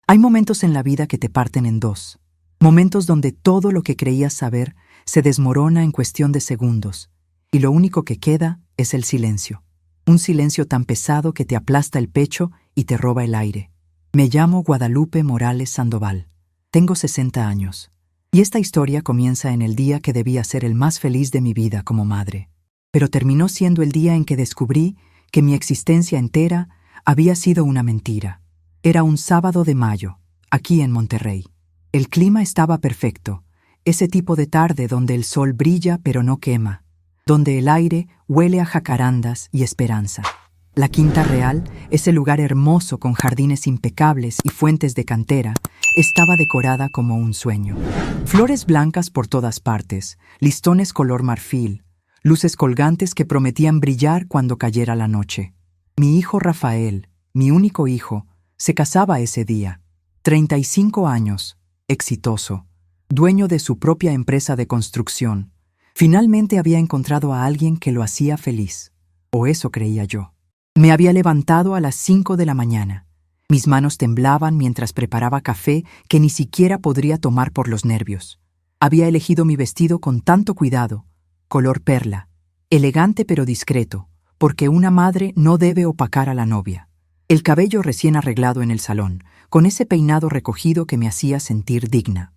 Hay momentos en la vida que te parten en dos. Momentos donde todo lo que creías saber se desmorona en cuestión de segundos, y lo único que queda es el silencio. Un silencio tan pesado que te aplasta el pecho y te roba el aire. Me llamo Guadalupe Morales Sandoval. Tengo 60 años. Y esta historia comienza en el día que debía ser el más feliz de mi vida como madre. Pero terminó siendo el día en que descubrí que mi existencia entera había sido una mentira. Era un sábado de mayo, aquí en Monterrey. El clima estaba perfecto, ese tipo de tarde donde el sol brilla pero no quema, donde el aire huele a jacarandas y esperanza. La Quinta Real, ese lugar hermoso con jardines impecables y fuentes de cantera, estaba decorada como un sueño. Flores blancas por todas partes, listones color marfil, luces colgantes que prometían brillar cuando cayera la noche. Mi hijo Rafael, mi único hijo, se casaba ese día. 35 años, exitoso, dueño de su propia empresa de construcción. Finalmente había encontrado a alguien que lo hacía feliz, o eso creía yo. Me había levantado a las 5 de la mañana. Mis manos temblaban mientras preparaba café que ni siquiera podría tomar por los nervios. Había elegido mi vestido con tanto cuidado, color perla, elegante pero discreto, porque una madre no debe opacar a la novia. El cabello recién arreglado en el salón, con ese peinado recogido que me hacía sentir digna.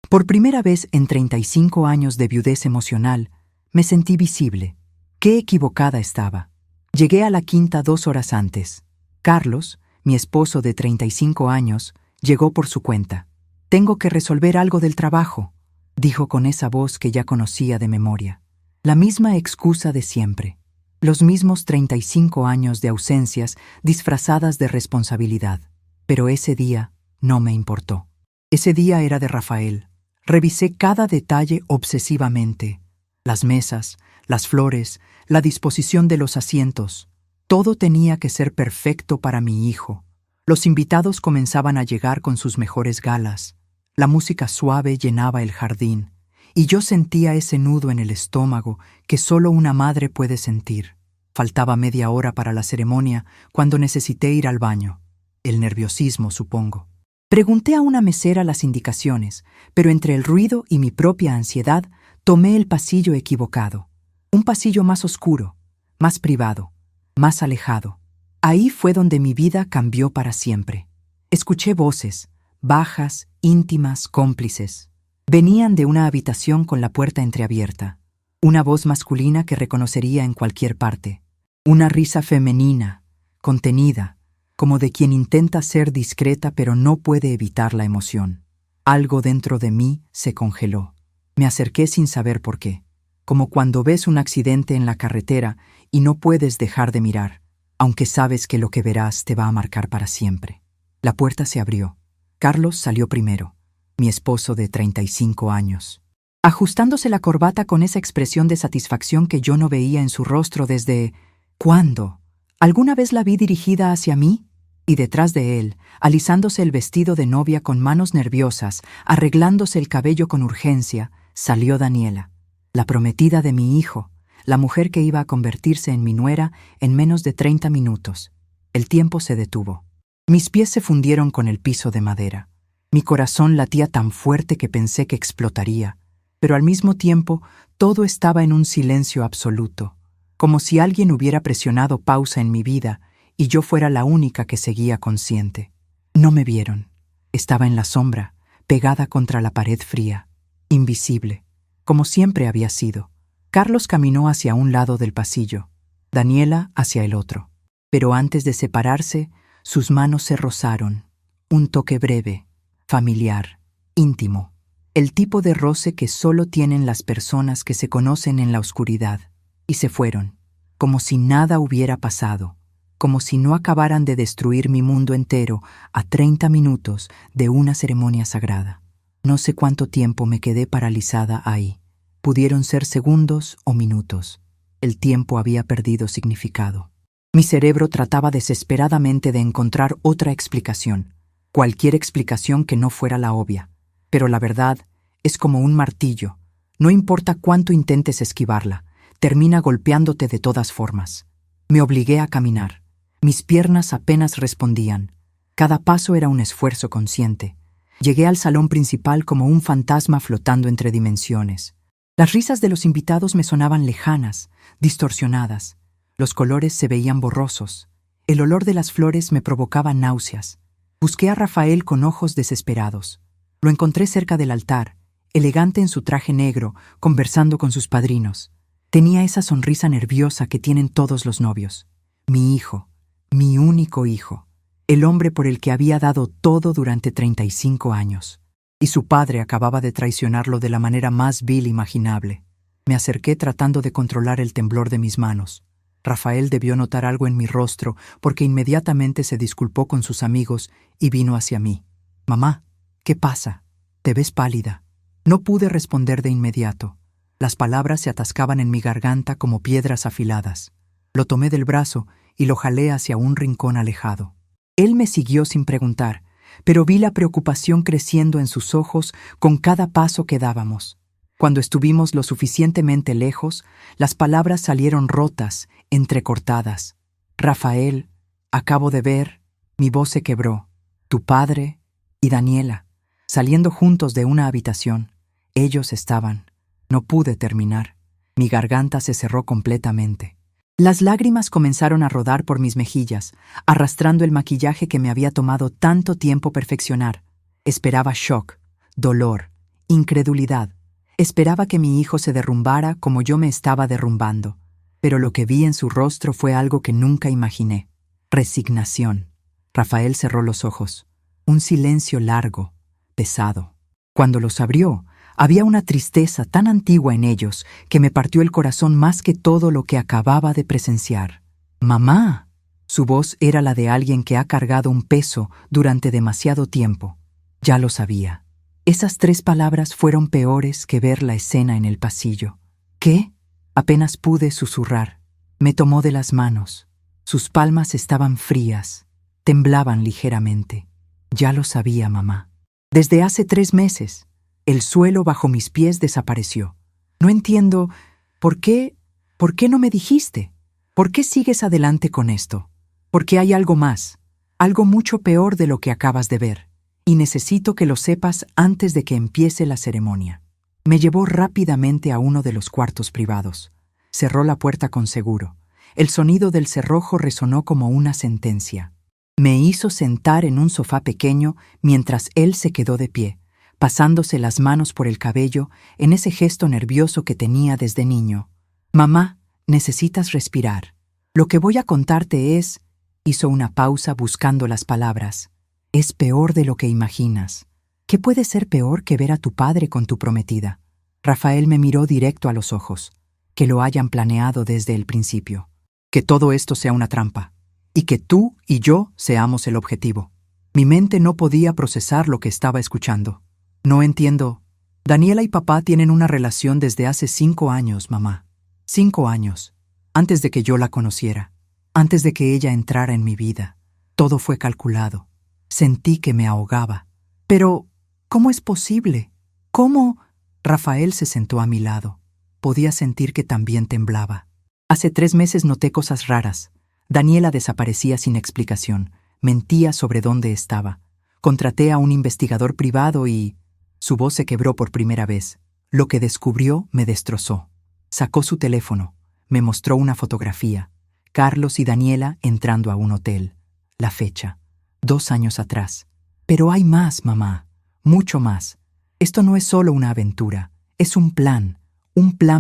Por primera vez en 35 años de viudez emocional, me sentí visible. Qué equivocada estaba. Llegué a la quinta 2 horas antes. Carlos, mi esposo de 35 años, llegó por su cuenta. «Tengo que resolver algo del trabajo», dijo con esa voz que ya conocía de memoria. La misma excusa de siempre. Los mismos 35 años de ausencias disfrazadas de responsabilidad. Pero ese día no me importó. Ese día era de Rafael. Revisé cada detalle obsesivamente. Las mesas, las flores, la disposición de los asientos. Todo tenía que ser perfecto para mi hijo. Los invitados comenzaban a llegar con sus mejores galas. La música suave llenaba el jardín, y yo sentía ese nudo en el estómago que solo una madre puede sentir. Faltaba media hora para la ceremonia cuando necesité ir al baño. El nerviosismo, supongo. Pregunté a una mesera las indicaciones, pero entre el ruido y mi propia ansiedad tomé el pasillo equivocado. Un pasillo más oscuro, más privado, más alejado. Ahí fue donde mi vida cambió para siempre. Escuché voces, bajas, íntimas, cómplices. Venían de una habitación con la puerta entreabierta. Una voz masculina que reconocería en cualquier parte. Una risa femenina, contenida, como de quien intenta ser discreta pero no puede evitar la emoción. Algo dentro de mí se congeló. Me acerqué sin saber por qué. Como cuando ves un accidente en la carretera y no puedes dejar de mirar, aunque sabes que lo que verás te va a marcar para siempre. La puerta se abrió. Carlos salió primero, mi esposo de 35 años, ajustándose la corbata con esa expresión de satisfacción que yo no veía en su rostro desde... ¿Cuándo? ¿Alguna vez la vi dirigida hacia mí? Y detrás de él, alisándose el vestido de novia con manos nerviosas, arreglándose el cabello con urgencia, salió Daniela, la prometida de mi hijo, la mujer que iba a convertirse en mi nuera en menos de 30 minutos. El tiempo se detuvo. Mis pies se fundieron con el piso de madera. Mi corazón latía tan fuerte que pensé que explotaría, pero al mismo tiempo todo estaba en un silencio absoluto, como si alguien hubiera presionado pausa en mi vida y yo fuera la única que seguía consciente. No me vieron. Estaba en la sombra, pegada contra la pared fría, invisible, como siempre había sido. Carlos caminó hacia un lado del pasillo, Daniela hacia el otro. Pero antes de separarse, sus manos se rozaron. Un toque breve, familiar, íntimo. El tipo de roce que solo tienen las personas que se conocen en la oscuridad. Y se fueron, como si nada hubiera pasado, como si no acabaran de destruir mi mundo entero a 30 minutos de una ceremonia sagrada. No sé cuánto tiempo me quedé paralizada ahí. Pudieron ser segundos o minutos. El tiempo había perdido significado. Mi cerebro trataba desesperadamente de encontrar otra explicación, cualquier explicación que no fuera la obvia. Pero la verdad es como un martillo. No importa cuánto intentes esquivarla, termina golpeándote de todas formas. Me obligué a caminar. Mis piernas apenas respondían. Cada paso era un esfuerzo consciente. Llegué al salón principal como un fantasma flotando entre dimensiones. Las risas de los invitados me sonaban lejanas, distorsionadas. Los colores se veían borrosos. El olor de las flores me provocaba náuseas. Busqué a Rafael con ojos desesperados. Lo encontré cerca del altar, elegante en su traje negro, conversando con sus padrinos. Tenía esa sonrisa nerviosa que tienen todos los novios. Mi hijo, mi único hijo, el hombre por el que había dado todo durante 35 años. Y su padre acababa de traicionarlo de la manera más vil imaginable. Me acerqué tratando de controlar el temblor de mis manos. Rafael debió notar algo en mi rostro porque inmediatamente se disculpó con sus amigos y vino hacia mí. «Mamá, ¿qué pasa? Te ves pálida». No pude responder de inmediato. Las palabras se atascaban en mi garganta como piedras afiladas. Lo tomé del brazo y lo jalé hacia un rincón alejado. Él me siguió sin preguntar, pero vi la preocupación creciendo en sus ojos con cada paso que dábamos. Cuando estuvimos lo suficientemente lejos, las palabras salieron rotas, entrecortadas. «Rafael, acabo de ver», mi voz se quebró, «tu padre y Daniela, saliendo juntos de una habitación. Ellos estaban». No pude terminar. Mi garganta se cerró completamente. Las lágrimas comenzaron a rodar por mis mejillas, arrastrando el maquillaje que me había tomado tanto tiempo perfeccionar. Esperaba shock, dolor, incredulidad. Esperaba que mi hijo se derrumbara como yo me estaba derrumbando. Pero lo que vi en su rostro fue algo que nunca imaginé. Resignación. Rafael cerró los ojos. Un silencio largo, pesado. Cuando los abrió, había una tristeza tan antigua en ellos que me partió el corazón más que todo lo que acababa de presenciar. «¡Mamá!». Su voz era la de alguien que ha cargado un peso durante demasiado tiempo. Ya lo sabía. Esas 3 palabras fueron peores que ver la escena en el pasillo. «¿Qué?». Apenas pude susurrar. Me tomó de las manos. Sus palmas estaban frías, temblaban ligeramente. «Ya lo sabía, mamá. Desde hace 3 meses. El suelo bajo mis pies desapareció. No entiendo, ¿por qué no me dijiste? ¿Por qué sigues adelante con esto? Porque hay algo más, algo mucho peor de lo que acabas de ver, y necesito que lo sepas antes de que empiece la ceremonia». Me llevó rápidamente a uno de los cuartos privados. Cerró la puerta con seguro. El sonido del cerrojo resonó como una sentencia. Me hizo sentar en un sofá pequeño mientras él se quedó de pie, pasándose las manos por el cabello en ese gesto nervioso que tenía desde niño. «Mamá, necesitas respirar. Lo que voy a contarte es…». Hizo una pausa buscando las palabras. «Es peor de lo que imaginas. ¿Qué puede ser peor que ver a tu padre con tu prometida?». Rafael me miró directo a los ojos. «Que lo hayan planeado desde el principio. Que todo esto sea una trampa. Y que tú y yo seamos el objetivo». Mi mente no podía procesar lo que estaba escuchando. «No entiendo. Daniela y papá tienen una relación desde hace 5 años, mamá. 5 años. Antes de que yo la conociera. Antes de que ella entrara en mi vida. Todo fue calculado. Sentí que me ahogaba. Pero, ¿cómo es posible? ¿Cómo?». Rafael se sentó a mi lado. Podía sentir que también temblaba. «Hace 3 meses noté cosas raras. Daniela desaparecía sin explicación. Mentía sobre dónde estaba. Contraté a un investigador privado y…». Su voz se quebró por primera vez. Lo que descubrió me destrozó. Sacó su teléfono. Me mostró una fotografía. Carlos y Daniela entrando a un hotel. La fecha. 2 años atrás. «Pero hay más, mamá. Mucho más. Esto no es solo una aventura. Es un plan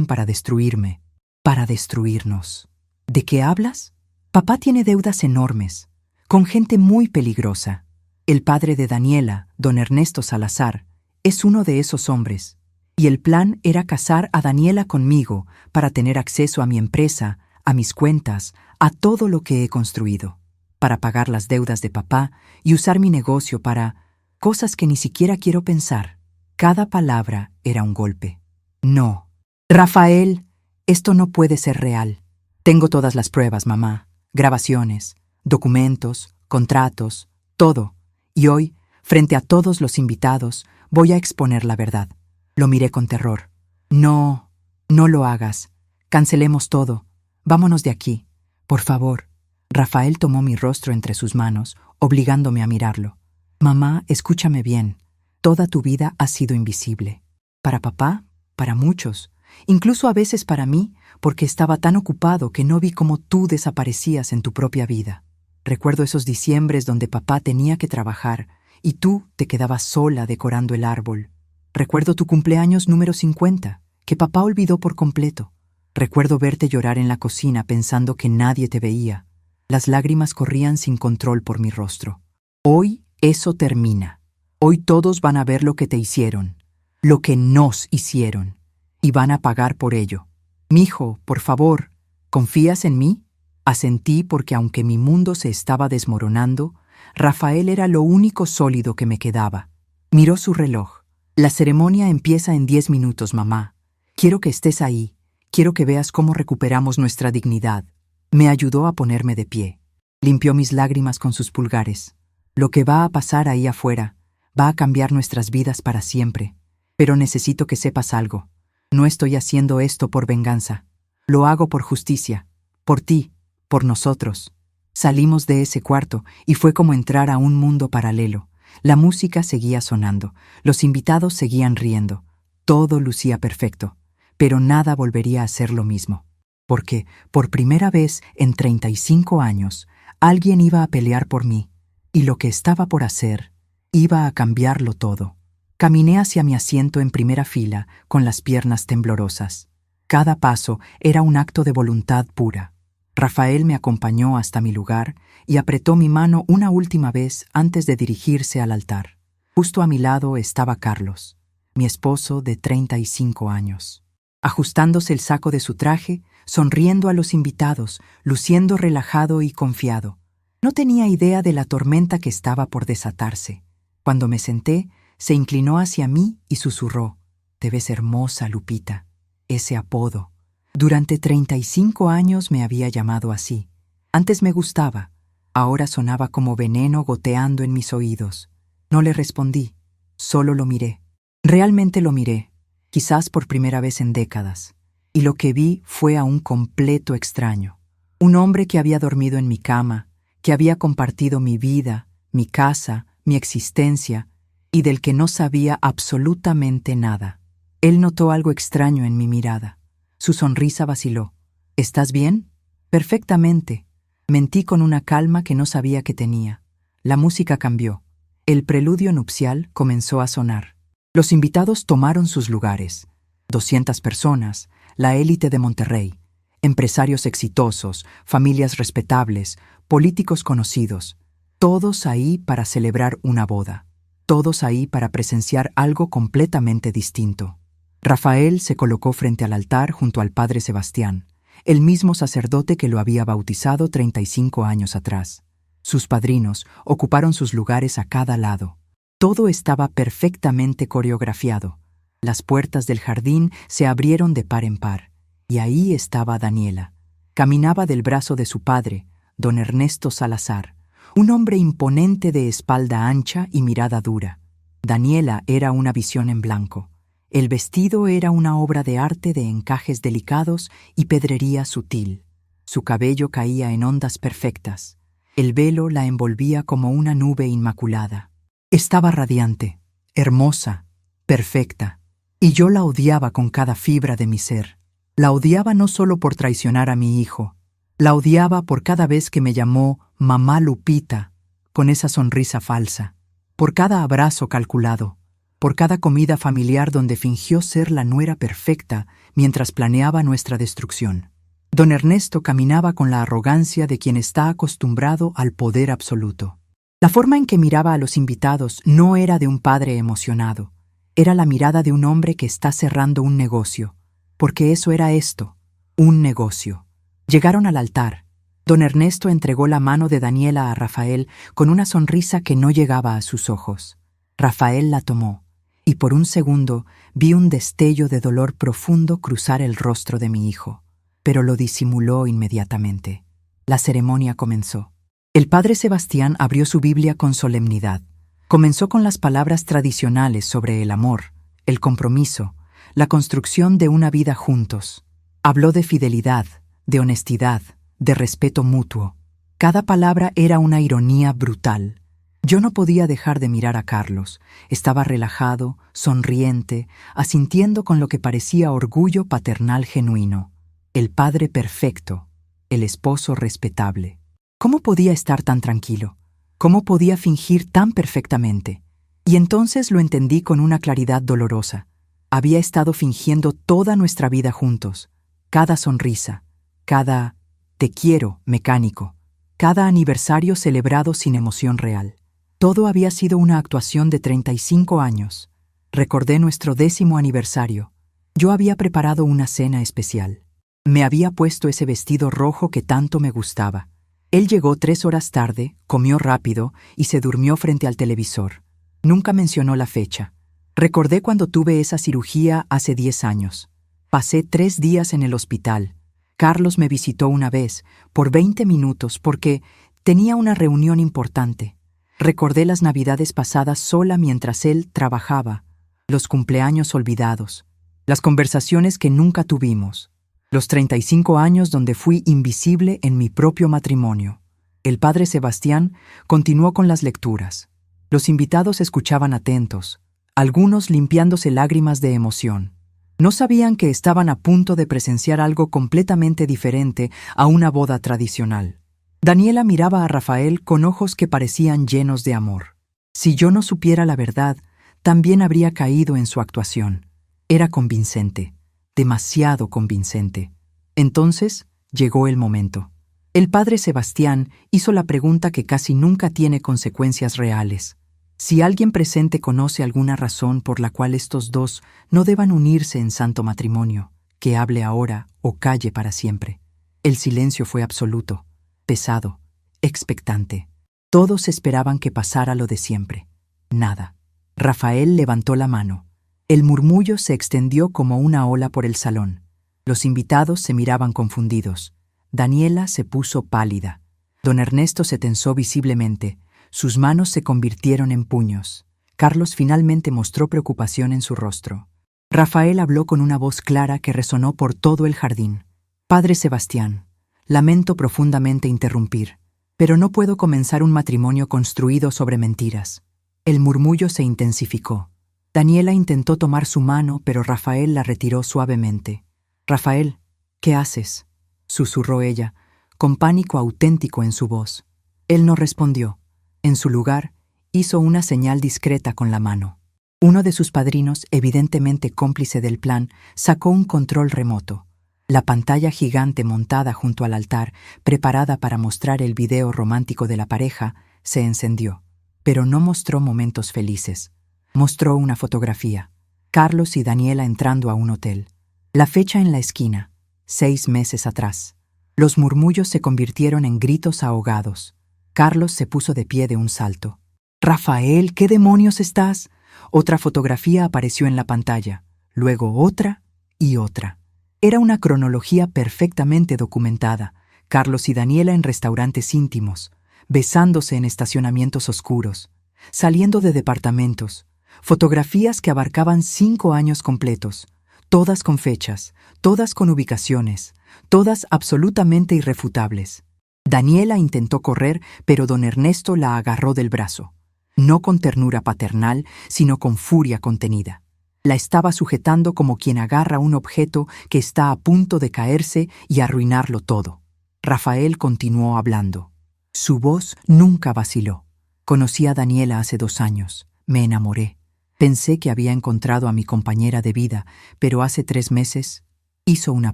para destruirme. Para destruirnos». «¿De qué hablas?». «Papá tiene deudas enormes. Con gente muy peligrosa. El padre de Daniela, don Ernesto Salazar, es uno de esos hombres. Y el plan era casar a Daniela conmigo para tener acceso a mi empresa, a mis cuentas, a todo lo que he construido. Para pagar las deudas de papá y usar mi negocio para… cosas que ni siquiera quiero pensar». Cada palabra era un golpe. «No. Rafael, esto no puede ser real. Tengo todas las pruebas, mamá. Grabaciones, documentos, contratos, todo. Y hoy, frente a todos los invitados, voy a exponer la verdad». Lo miré con terror. «No, no lo hagas. Cancelemos todo. Vámonos de aquí. Por favor». Rafael tomó mi rostro entre sus manos, obligándome a mirarlo. Mamá, escúchame bien. Toda tu vida has sido invisible. Para papá, para muchos, incluso a veces para mí, porque estaba tan ocupado que no vi cómo tú desaparecías en tu propia vida. Recuerdo esos diciembres donde papá tenía que trabajar y tú te quedabas sola decorando el árbol. Recuerdo tu cumpleaños número 50, que papá olvidó por completo. Recuerdo verte llorar en la cocina pensando que nadie te veía. Las lágrimas corrían sin control por mi rostro. Hoy eso termina. Hoy todos van a ver lo que te hicieron, lo que nos hicieron, y van a pagar por ello. Mijo, por favor, ¿confías en mí? Asentí porque aunque mi mundo se estaba desmoronando, Rafael era lo único sólido que me quedaba. Miró su reloj. La ceremonia empieza en 10 minutos, mamá. Quiero que estés ahí. Quiero que veas cómo recuperamos nuestra dignidad. Me ayudó a ponerme de pie. Limpió mis lágrimas con sus pulgares. Lo que va a pasar ahí afuera va a cambiar nuestras vidas para siempre. Pero necesito que sepas algo. No estoy haciendo esto por venganza. Lo hago por justicia. Por ti. Por nosotros. Salimos de ese cuarto y fue como entrar a un mundo paralelo. La música seguía sonando, los invitados seguían riendo. Todo lucía perfecto, pero nada volvería a ser lo mismo. Porque, por primera vez en 35 años, alguien iba a pelear por mí, y lo que estaba por hacer iba a cambiarlo todo. Caminé hacia mi asiento en primera fila con las piernas temblorosas. Cada paso era un acto de voluntad pura. Rafael me acompañó hasta mi lugar y apretó mi mano una última vez antes de dirigirse al altar. Justo a mi lado estaba Carlos, mi esposo de 35 años. Ajustándose el saco de su traje, sonriendo a los invitados, luciendo relajado y confiado. No tenía idea de la tormenta que estaba por desatarse. Cuando me senté, se inclinó hacia mí y susurró: «Te ves hermosa, Lupita». Ese apodo. Durante 35 años me había llamado así. Antes me gustaba, ahora sonaba como veneno goteando en mis oídos. No le respondí, solo lo miré. Realmente lo miré, quizás por primera vez en décadas. Y lo que vi fue a un completo extraño. Un hombre que había dormido en mi cama, que había compartido mi vida, mi casa, mi existencia, y del que no sabía absolutamente nada. Él notó algo extraño en mi mirada. Su sonrisa vaciló. ¿Estás bien? Perfectamente. Mentí con una calma que no sabía que tenía. La música cambió. El preludio nupcial comenzó a sonar. Los invitados tomaron sus lugares. 200 personas, la élite de Monterrey, empresarios exitosos, familias respetables, políticos conocidos, todos ahí para celebrar una boda, todos ahí para presenciar algo completamente distinto. Rafael se colocó frente al altar junto al padre Sebastián, el mismo sacerdote que lo había bautizado 35 años atrás. Sus padrinos ocuparon sus lugares a cada lado. Todo estaba perfectamente coreografiado. Las puertas del jardín se abrieron de par en par, y ahí estaba Daniela. Caminaba del brazo de su padre, don Ernesto Salazar, un hombre imponente de espalda ancha y mirada dura. Daniela era una visión en blanco. El vestido era una obra de arte de encajes delicados y pedrería sutil. Su cabello caía en ondas perfectas. El velo la envolvía como una nube inmaculada. Estaba radiante, hermosa, perfecta, y yo la odiaba con cada fibra de mi ser. La odiaba no solo por traicionar a mi hijo, la odiaba por cada vez que me llamó mamá Lupita, con esa sonrisa falsa, por cada abrazo calculado, por cada comida familiar donde fingió ser la nuera perfecta mientras planeaba nuestra destrucción. Don Ernesto caminaba con la arrogancia de quien está acostumbrado al poder absoluto. La forma en que miraba a los invitados no era de un padre emocionado, era la mirada de un hombre que está cerrando un negocio, porque eso era esto, un negocio. Llegaron al altar. Don Ernesto entregó la mano de Daniela a Rafael con una sonrisa que no llegaba a sus ojos. Rafael la tomó, y por un segundo vi un destello de dolor profundo cruzar el rostro de mi hijo, pero lo disimuló inmediatamente. La ceremonia comenzó. El padre Sebastián abrió su Biblia con solemnidad. Comenzó con las palabras tradicionales sobre el amor, el compromiso, la construcción de una vida juntos. Habló de fidelidad, de honestidad, de respeto mutuo. Cada palabra era una ironía brutal. Yo no podía dejar de mirar a Carlos. Estaba relajado, sonriente, asintiendo con lo que parecía orgullo paternal genuino. El padre perfecto, el esposo respetable. ¿Cómo podía estar tan tranquilo? ¿Cómo podía fingir tan perfectamente? Y entonces lo entendí con una claridad dolorosa. Había estado fingiendo toda nuestra vida juntos. Cada sonrisa, cada te quiero mecánico, cada aniversario celebrado sin emoción real. Todo había sido una actuación de 35 años. Recordé nuestro 10º aniversario. Yo había preparado una cena especial. Me había puesto ese vestido rojo que tanto me gustaba. Él llegó 3 horas tarde, comió rápido y se durmió frente al televisor. Nunca mencionó la fecha. Recordé cuando tuve esa cirugía hace 10 años. Pasé 3 días en el hospital. Carlos me visitó una vez, por 20 minutos, porque tenía una reunión importante. Recordé las navidades pasadas sola mientras él trabajaba, los cumpleaños olvidados, las conversaciones que nunca tuvimos, los 35 años donde fui invisible en mi propio matrimonio. El padre Sebastián continuó con las lecturas. Los invitados escuchaban atentos, algunos limpiándose lágrimas de emoción. No sabían que estaban a punto de presenciar algo completamente diferente a una boda tradicional. Daniela miraba a Rafael con ojos que parecían llenos de amor. Si yo no supiera la verdad, también habría caído en su actuación. Era convincente, demasiado convincente. Entonces llegó el momento. El padre Sebastián hizo la pregunta que casi nunca tiene consecuencias reales. Si alguien presente conoce alguna razón por la cual estos dos no deban unirse en santo matrimonio, que hable ahora o calle para siempre. El silencio fue absoluto, pesado, expectante. Todos esperaban que pasara lo de siempre. Nada. Rafael levantó la mano. El murmullo se extendió como una ola por el salón. Los invitados se miraban confundidos. Daniela se puso pálida. Don Ernesto se tensó visiblemente. Sus manos se convirtieron en puños. Carlos finalmente mostró preocupación en su rostro. Rafael habló con una voz clara que resonó por todo el jardín. Padre Sebastián, lamento profundamente interrumpir, pero no puedo comenzar un matrimonio construido sobre mentiras. El murmullo se intensificó. Daniela intentó tomar su mano, pero Rafael la retiró suavemente. Rafael, ¿qué haces?, susurró ella, con pánico auténtico en su voz. Él no respondió. En su lugar, hizo una señal discreta con la mano. Uno de sus padrinos, evidentemente cómplice del plan, sacó un control remoto. La pantalla gigante montada junto al altar, preparada para mostrar el video romántico de la pareja, se encendió. Pero no mostró momentos felices. Mostró una fotografía. Carlos y Daniela entrando a un hotel. La fecha en la esquina, 6 meses atrás. Los murmullos se convirtieron en gritos ahogados. Carlos se puso de pie de un salto. «Rafael, ¿qué demonios estás?» Otra fotografía apareció en la pantalla, luego otra y otra. Era una cronología perfectamente documentada. Carlos y Daniela en restaurantes íntimos, besándose en estacionamientos oscuros, saliendo de departamentos. Fotografías que abarcaban 5 años completos, todas con fechas, todas con ubicaciones, todas absolutamente irrefutables. Daniela intentó correr, pero don Ernesto la agarró del brazo. No con ternura paternal, sino con furia contenida. La estaba sujetando como quien agarra un objeto que está a punto de caerse y arruinarlo todo. Rafael continuó hablando. Su voz nunca vaciló. Conocí a Daniela hace 2 años. Me enamoré. Pensé que había encontrado a mi compañera de vida, pero hace 3 meses hizo una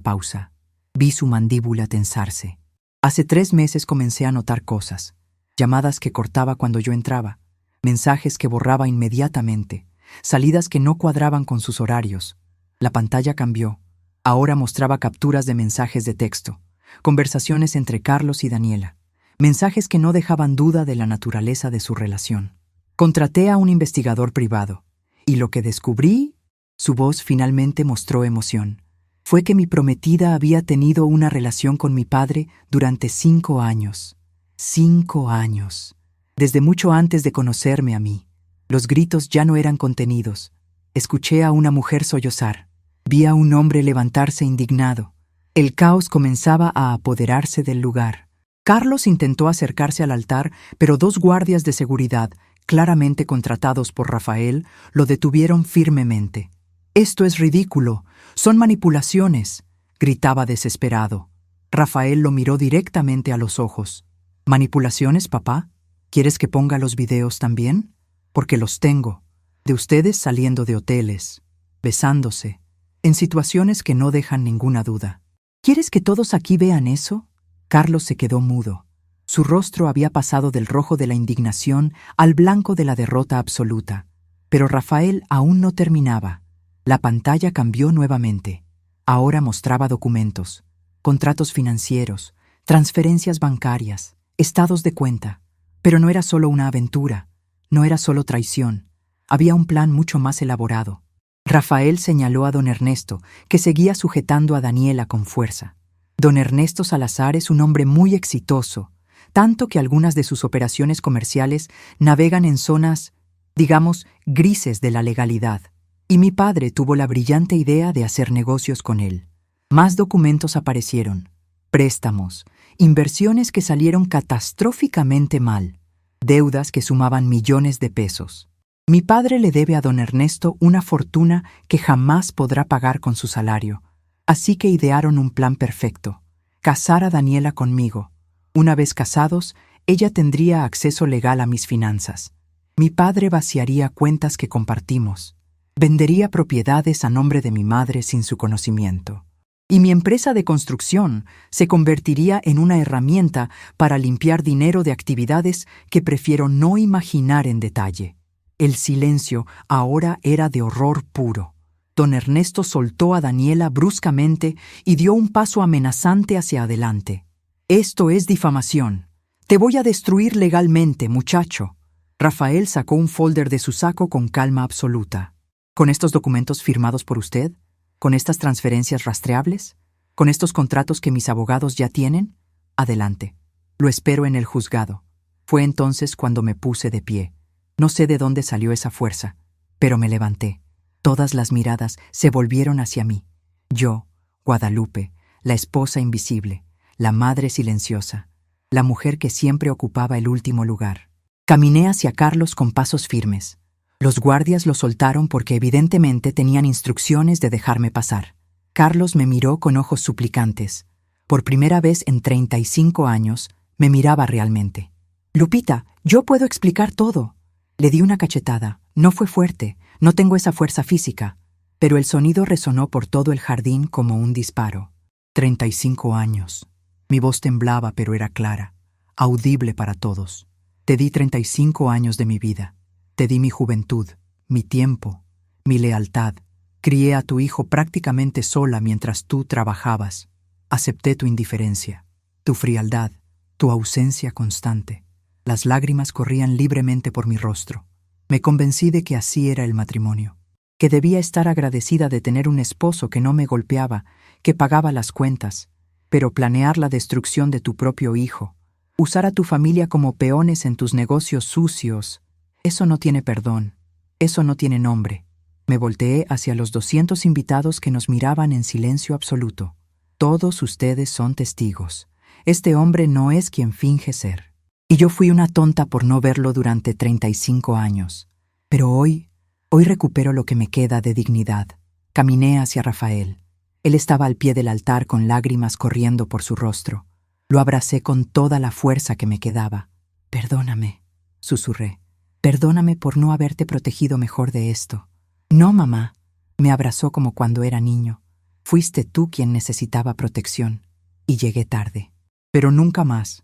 pausa. Vi su mandíbula tensarse. Hace 3 meses comencé a notar cosas. Llamadas que cortaba cuando yo entraba. Mensajes que borraba inmediatamente. Salidas que no cuadraban con sus horarios. La pantalla cambió. Ahora mostraba capturas de mensajes de texto. Conversaciones entre Carlos y Daniela. Mensajes que no dejaban duda de la naturaleza de su relación. Contraté a un investigador privado. Y lo que descubrí, su voz finalmente mostró emoción, fue que mi prometida había tenido una relación con mi padre durante 5 años. 5 años. Desde mucho antes de conocerme a mí. Los gritos ya no eran contenidos. Escuché a una mujer sollozar. Vi a un hombre levantarse indignado. El caos comenzaba a apoderarse del lugar. Carlos intentó acercarse al altar, pero dos guardias de seguridad, claramente contratados por Rafael, lo detuvieron firmemente. «Esto es ridículo. Son manipulaciones», gritaba desesperado. Rafael lo miró directamente a los ojos. «¿Manipulaciones, papá? ¿Quieres que ponga los videos también? Porque los tengo. De ustedes saliendo de hoteles, besándose, en situaciones que no dejan ninguna duda. ¿Quieres que todos aquí vean eso?» Carlos se quedó mudo. Su rostro había pasado del rojo de la indignación al blanco de la derrota absoluta. Pero Rafael aún no terminaba. La pantalla cambió nuevamente. Ahora mostraba documentos, contratos financieros, transferencias bancarias, estados de cuenta. Pero no era solo una aventura, no era solo traición. Había un plan mucho más elaborado. Rafael señaló a don Ernesto, que seguía sujetando a Daniela con fuerza. Don Ernesto Salazar es un hombre muy exitoso, tanto que algunas de sus operaciones comerciales navegan en zonas, digamos, grises de la legalidad. Y mi padre tuvo la brillante idea de hacer negocios con él. Más documentos aparecieron. Préstamos, inversiones que salieron catastróficamente mal, deudas que sumaban millones de pesos. Mi padre le debe a don Ernesto una fortuna que jamás podrá pagar con su salario. Así que idearon un plan perfecto: casar a Daniela conmigo. Una vez casados, ella tendría acceso legal a mis finanzas. Mi padre vaciaría cuentas que compartimos. Vendería propiedades a nombre de mi madre sin su conocimiento. Y mi empresa de construcción se convertiría en una herramienta para limpiar dinero de actividades que prefiero no imaginar en detalle. El silencio ahora era de horror puro. Don Ernesto soltó a Daniela bruscamente y dio un paso amenazante hacia adelante. «Esto es difamación. Te voy a destruir legalmente, muchacho». Rafael sacó un folder de su saco con calma absoluta. «¿Con estos documentos firmados por usted? ¿Con estas transferencias rastreables? ¿Con estos contratos que mis abogados ya tienen? Adelante. Lo espero en el juzgado». Fue entonces cuando me puse de pie. No sé de dónde salió esa fuerza, pero me levanté. Todas las miradas se volvieron hacia mí. Yo, Guadalupe, la esposa invisible, la madre silenciosa, la mujer que siempre ocupaba el último lugar. Caminé hacia Carlos con pasos firmes. Los guardias lo soltaron porque evidentemente tenían instrucciones de dejarme pasar. Carlos me miró con ojos suplicantes. Por primera vez en 35 años, me miraba realmente. «Lupita, yo puedo explicar todo». Le di una cachetada. No fue fuerte, no tengo esa fuerza física, pero el sonido resonó por todo el jardín como un disparo. 35 años. Mi voz temblaba, pero era clara, audible para todos. Te di 35 años de mi vida. Te di mi juventud, mi tiempo, mi lealtad. Crié a tu hijo prácticamente sola mientras tú trabajabas. Acepté tu indiferencia, tu frialdad, tu ausencia constante. Las lágrimas corrían libremente por mi rostro. Me convencí de que así era el matrimonio, que debía estar agradecida de tener un esposo que no me golpeaba, que pagaba las cuentas, pero planear la destrucción de tu propio hijo, usar a tu familia como peones en tus negocios sucios, eso no tiene perdón, eso no tiene nombre. Me volteé hacia los 200 invitados que nos miraban en silencio absoluto. Todos ustedes son testigos. Este hombre no es quien finge ser. Y yo fui una tonta por no verlo durante 35 años. Pero hoy recupero lo que me queda de dignidad. Caminé hacia Rafael. Él estaba al pie del altar con lágrimas corriendo por su rostro. Lo abracé con toda la fuerza que me quedaba. «Perdóname», susurré. «Perdóname por no haberte protegido mejor de esto». «No, mamá», me abrazó como cuando era niño. «Fuiste tú quien necesitaba protección. Y llegué tarde. Pero nunca más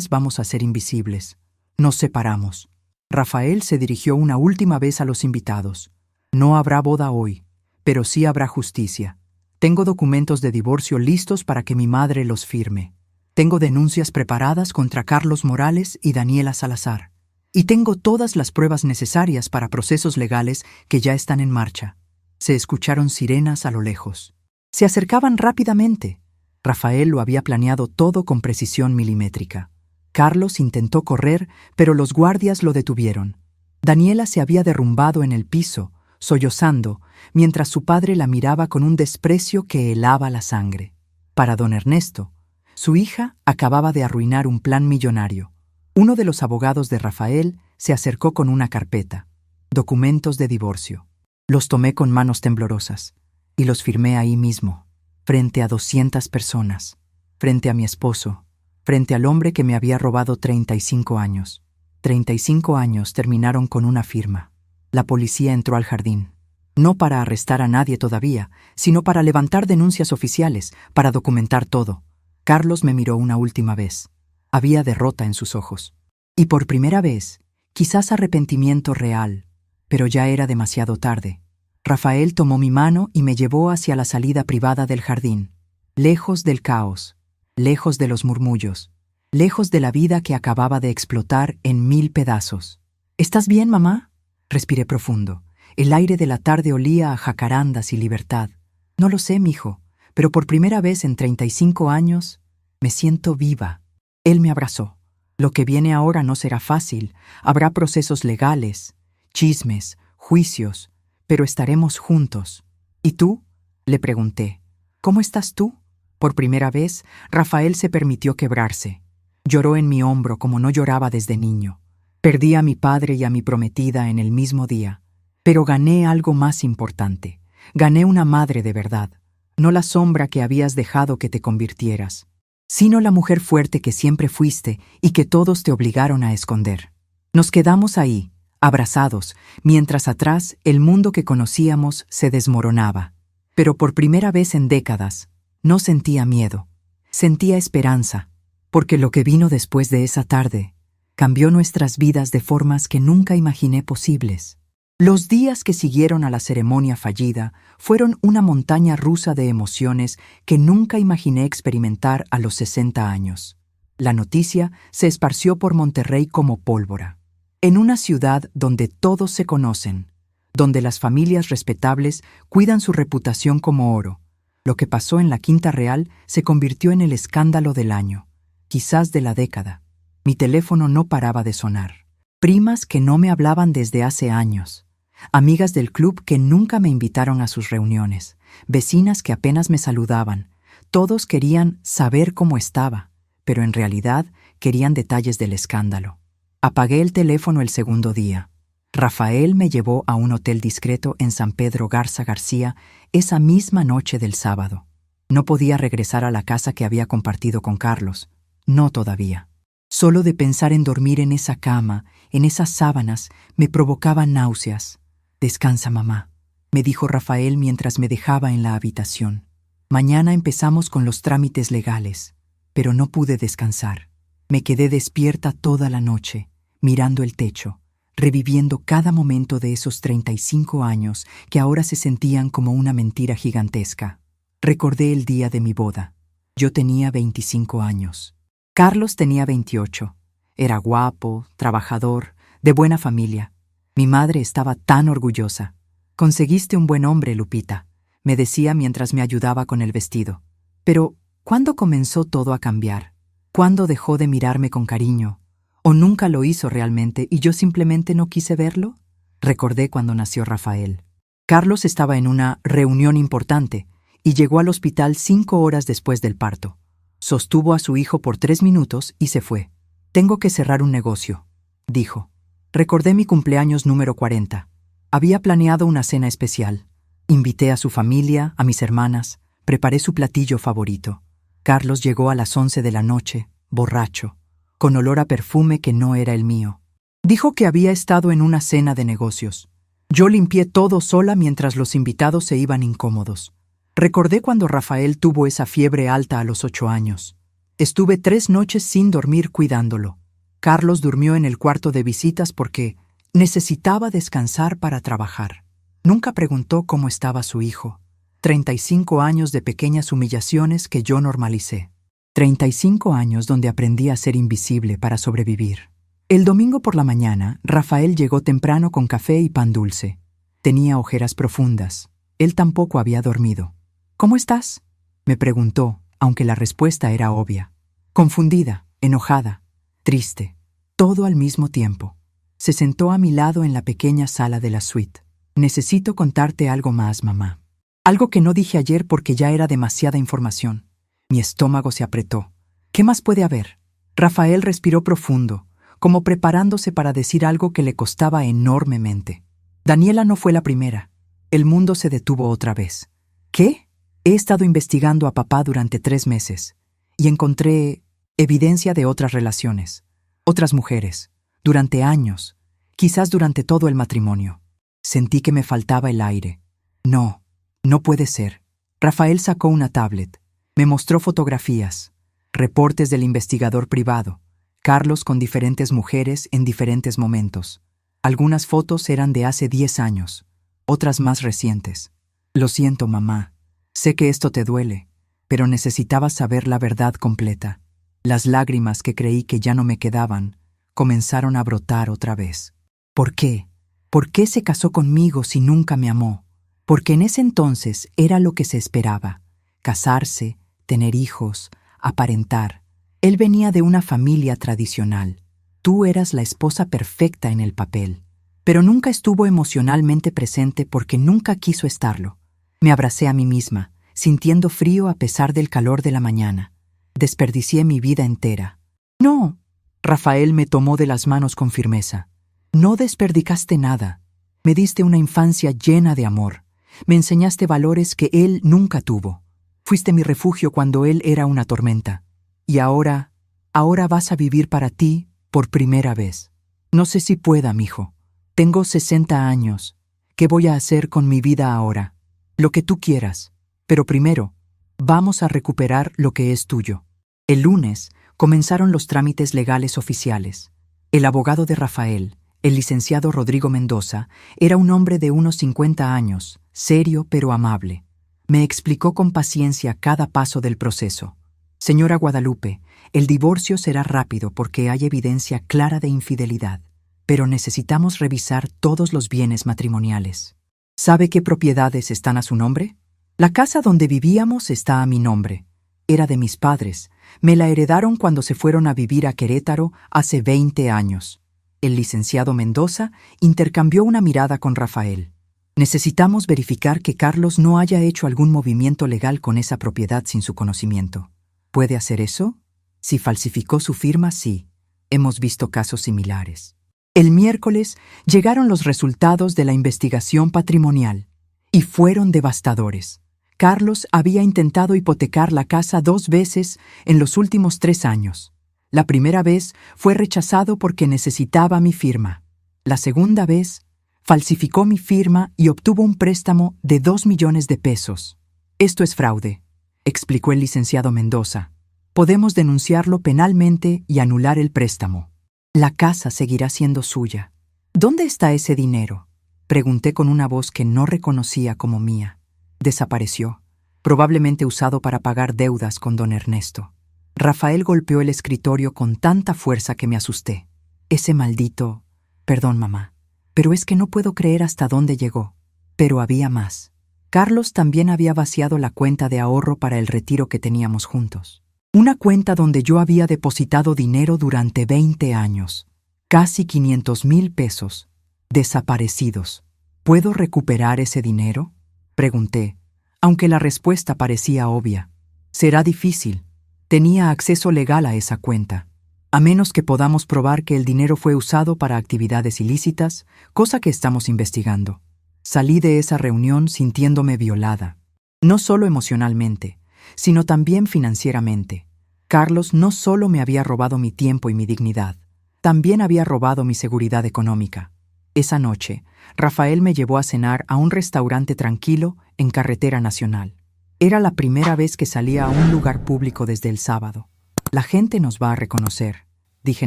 vamos a ser invisibles. Nos separamos». Rafael se dirigió una última vez a los invitados. «No habrá boda hoy, pero sí habrá justicia. Tengo documentos de divorcio listos para que mi madre los firme. Tengo denuncias preparadas contra Carlos Morales y Daniela Salazar. Y tengo todas las pruebas necesarias para procesos legales que ya están en marcha». Se escucharon sirenas a lo lejos. Se acercaban rápidamente. Rafael lo había planeado todo con precisión milimétrica. Carlos intentó correr, pero los guardias lo detuvieron. Daniela se había derrumbado en el piso, sollozando, mientras su padre la miraba con un desprecio que helaba la sangre. Para don Ernesto, Su hija acababa de arruinar un plan millonario. Uno de los abogados de Rafael se acercó con una carpeta. Documentos de divorcio. Los tomé con manos temblorosas y los firmé ahí mismo, frente a 200 personas, frente a mi esposo, frente al hombre que me había robado 35 años. 35 años terminaron con una firma. La policía entró al jardín. No para arrestar a nadie todavía, sino para levantar denuncias oficiales, para documentar todo. Carlos me miró una última vez. Había derrota en sus ojos. Y por primera vez, quizás arrepentimiento real, pero ya era demasiado tarde. Rafael tomó mi mano y me llevó hacia la salida privada del jardín, lejos del caos, lejos de los murmullos, lejos de la vida que acababa de explotar en 1000 pedazos. ¿Estás bien, mamá? Respiré profundo. El aire de la tarde olía a jacarandas y libertad. No lo sé, mijo, pero por primera vez en 35 años me siento viva. Él me abrazó. Lo que viene ahora no será fácil. Habrá procesos legales, chismes, juicios, pero estaremos juntos. ¿Y tú? Le pregunté. ¿Cómo estás tú? Por primera vez, Rafael se permitió quebrarse. Lloró en mi hombro como no lloraba desde niño. Perdí a mi padre y a mi prometida en el mismo día. Pero gané algo más importante. Gané una madre de verdad. No la sombra que habías dejado que te convirtieras, sino la mujer fuerte que siempre fuiste y que todos te obligaron a esconder. Nos quedamos ahí, abrazados, mientras atrás el mundo que conocíamos se desmoronaba. Pero por primera vez en décadas, no sentía miedo. Sentía esperanza, porque lo que vino después de esa tarde cambió nuestras vidas de formas que nunca imaginé posibles. Los días que siguieron a la ceremonia fallida fueron una montaña rusa de emociones que nunca imaginé experimentar a los 60 años. La noticia se esparció por Monterrey como pólvora. En una ciudad donde todos se conocen, donde las familias respetables cuidan su reputación como oro, lo que pasó en la Quinta Real se convirtió en el escándalo del año, quizás de la década. Mi teléfono no paraba de sonar. Primas que no me hablaban desde hace años. Amigas del club que nunca me invitaron a sus reuniones, vecinas que apenas me saludaban. Todos querían saber cómo estaba, pero en realidad querían detalles del escándalo. Apagué el teléfono el segundo día. Rafael me llevó a un hotel discreto en San Pedro Garza García esa misma noche del sábado. No podía regresar a la casa que había compartido con Carlos. No todavía. Solo de pensar en dormir en esa cama, en esas sábanas, me provocaba náuseas. «Descansa, mamá», me dijo Rafael mientras me dejaba en la habitación. Mañana empezamos con los trámites legales, pero no pude descansar. Me quedé despierta toda la noche, mirando el techo, reviviendo cada momento de esos 35 años que ahora se sentían como una mentira gigantesca. Recordé el día de mi boda. Yo tenía 25 años. Carlos tenía 28. Era guapo, trabajador, de buena familia. Mi madre estaba tan orgullosa. «Conseguiste un buen hombre, Lupita», me decía mientras me ayudaba con el vestido. Pero, ¿cuándo comenzó todo a cambiar? ¿Cuándo dejó de mirarme con cariño? ¿O nunca lo hizo realmente y yo simplemente no quise verlo? Recordé cuando nació Rafael. Carlos estaba en una reunión importante y llegó al hospital 5 horas después del parto. Sostuvo a su hijo por 3 minutos y se fue. «Tengo que cerrar un negocio», dijo. Recordé mi cumpleaños número 40. Había planeado una cena especial. Invité a su familia, a mis hermanas, preparé su platillo favorito. Carlos llegó a las 11 de la noche, borracho, con olor a perfume que no era el mío. Dijo que había estado en una cena de negocios. Yo limpié todo sola mientras los invitados se iban incómodos. Recordé cuando Rafael tuvo esa fiebre alta a los 8 años. Estuve 3 noches sin dormir cuidándolo. Carlos durmió en el cuarto de visitas porque necesitaba descansar para trabajar. Nunca preguntó cómo estaba su hijo. 35 años de pequeñas humillaciones que yo normalicé. 35 años donde aprendí a ser invisible para sobrevivir. El domingo por la mañana, Rafael llegó temprano con café y pan dulce. Tenía ojeras profundas. Él tampoco había dormido. «¿Cómo estás?», me preguntó, aunque la respuesta era obvia. Confundida, enojada, triste, todo al mismo tiempo. Se sentó a mi lado en la pequeña sala de la suite. «Necesito contarte algo más, mamá. Algo que no dije ayer porque ya era demasiada información». Mi estómago se apretó. ¿Qué más puede haber? Rafael respiró profundo, como preparándose para decir algo que le costaba enormemente. Daniela no fue la primera. El mundo se detuvo otra vez. ¿Qué? He estado investigando a papá durante 3 meses y encontré evidencia de otras relaciones, otras mujeres, durante años, quizás durante todo el matrimonio. Sentí que me faltaba el aire. No, no puede ser. Rafael sacó una tablet, me mostró fotografías, reportes del investigador privado, Carlos con diferentes mujeres en diferentes momentos. Algunas fotos eran de hace 10 años, otras más recientes. Lo siento, mamá. Sé que esto te duele, pero necesitaba saber la verdad completa. Las lágrimas que creí que ya no me quedaban comenzaron a brotar otra vez. ¿Por qué? ¿Por qué se casó conmigo si nunca me amó? Porque en ese entonces era lo que se esperaba. Casarse, tener hijos, aparentar. Él venía de una familia tradicional. Tú eras la esposa perfecta en el papel. Pero nunca estuvo emocionalmente presente porque nunca quiso estarlo. Me abracé a mí misma, sintiendo frío a pesar del calor de la mañana. Desperdicié mi vida entera. No, Rafael me tomó de las manos con firmeza. No desperdicaste nada. Me diste una infancia llena de amor. Me enseñaste valores que él nunca tuvo. Fuiste mi refugio cuando él era una tormenta. Y ahora vas a vivir para ti por primera vez. No sé si pueda, mijo. Tengo 60 años. ¿Qué voy a hacer con mi vida ahora? Lo que tú quieras. Pero primero, vamos a recuperar lo que es tuyo. El lunes comenzaron los trámites legales oficiales. El abogado de Rafael, el licenciado Rodrigo Mendoza, era un hombre de unos 50 años, serio pero amable. Me explicó con paciencia cada paso del proceso. Señora Guadalupe, el divorcio será rápido porque hay evidencia clara de infidelidad, pero necesitamos revisar todos los bienes matrimoniales. ¿Sabe qué propiedades están a su nombre? La casa donde vivíamos está a mi nombre. Era de mis padres. Me la heredaron cuando se fueron a vivir a Querétaro hace 20 años. El licenciado Mendoza intercambió una mirada con Rafael. Necesitamos verificar que Carlos no haya hecho algún movimiento legal con esa propiedad sin su conocimiento. ¿Puede hacer eso? Si falsificó su firma, sí. Hemos visto casos similares. El miércoles llegaron los resultados de la investigación patrimonial y fueron devastadores. Carlos había intentado hipotecar la casa 2 veces en los últimos 3 años. La primera vez fue rechazado porque necesitaba mi firma. La segunda vez, falsificó mi firma y obtuvo un préstamo de 2 millones de pesos. Esto es fraude, explicó el licenciado Mendoza. Podemos denunciarlo penalmente y anular el préstamo. La casa seguirá siendo suya. ¿Dónde está ese dinero? Pregunté con una voz que no reconocía como mía. Desapareció, probablemente usado para pagar deudas con don Ernesto. Rafael golpeó el escritorio con tanta fuerza que me asusté. Ese maldito... Perdón, mamá, pero es que no puedo creer hasta dónde llegó. Pero había más. Carlos también había vaciado la cuenta de ahorro para el retiro que teníamos juntos. Una cuenta donde yo había depositado dinero durante 20 años. Casi 500,000 pesos. Desaparecidos. ¿Puedo recuperar ese dinero? Pregunté, aunque la respuesta parecía obvia. Será difícil. Tenía acceso legal a esa cuenta. A menos que podamos probar que el dinero fue usado para actividades ilícitas, cosa que estamos investigando. Salí de esa reunión sintiéndome violada. No solo emocionalmente, sino también financieramente. Carlos no solo me había robado mi tiempo y mi dignidad, también había robado mi seguridad económica. Esa noche, Rafael me llevó a cenar a un restaurante tranquilo en Carretera Nacional. Era la primera vez que salía a un lugar público desde el sábado. La gente nos va a reconocer, dije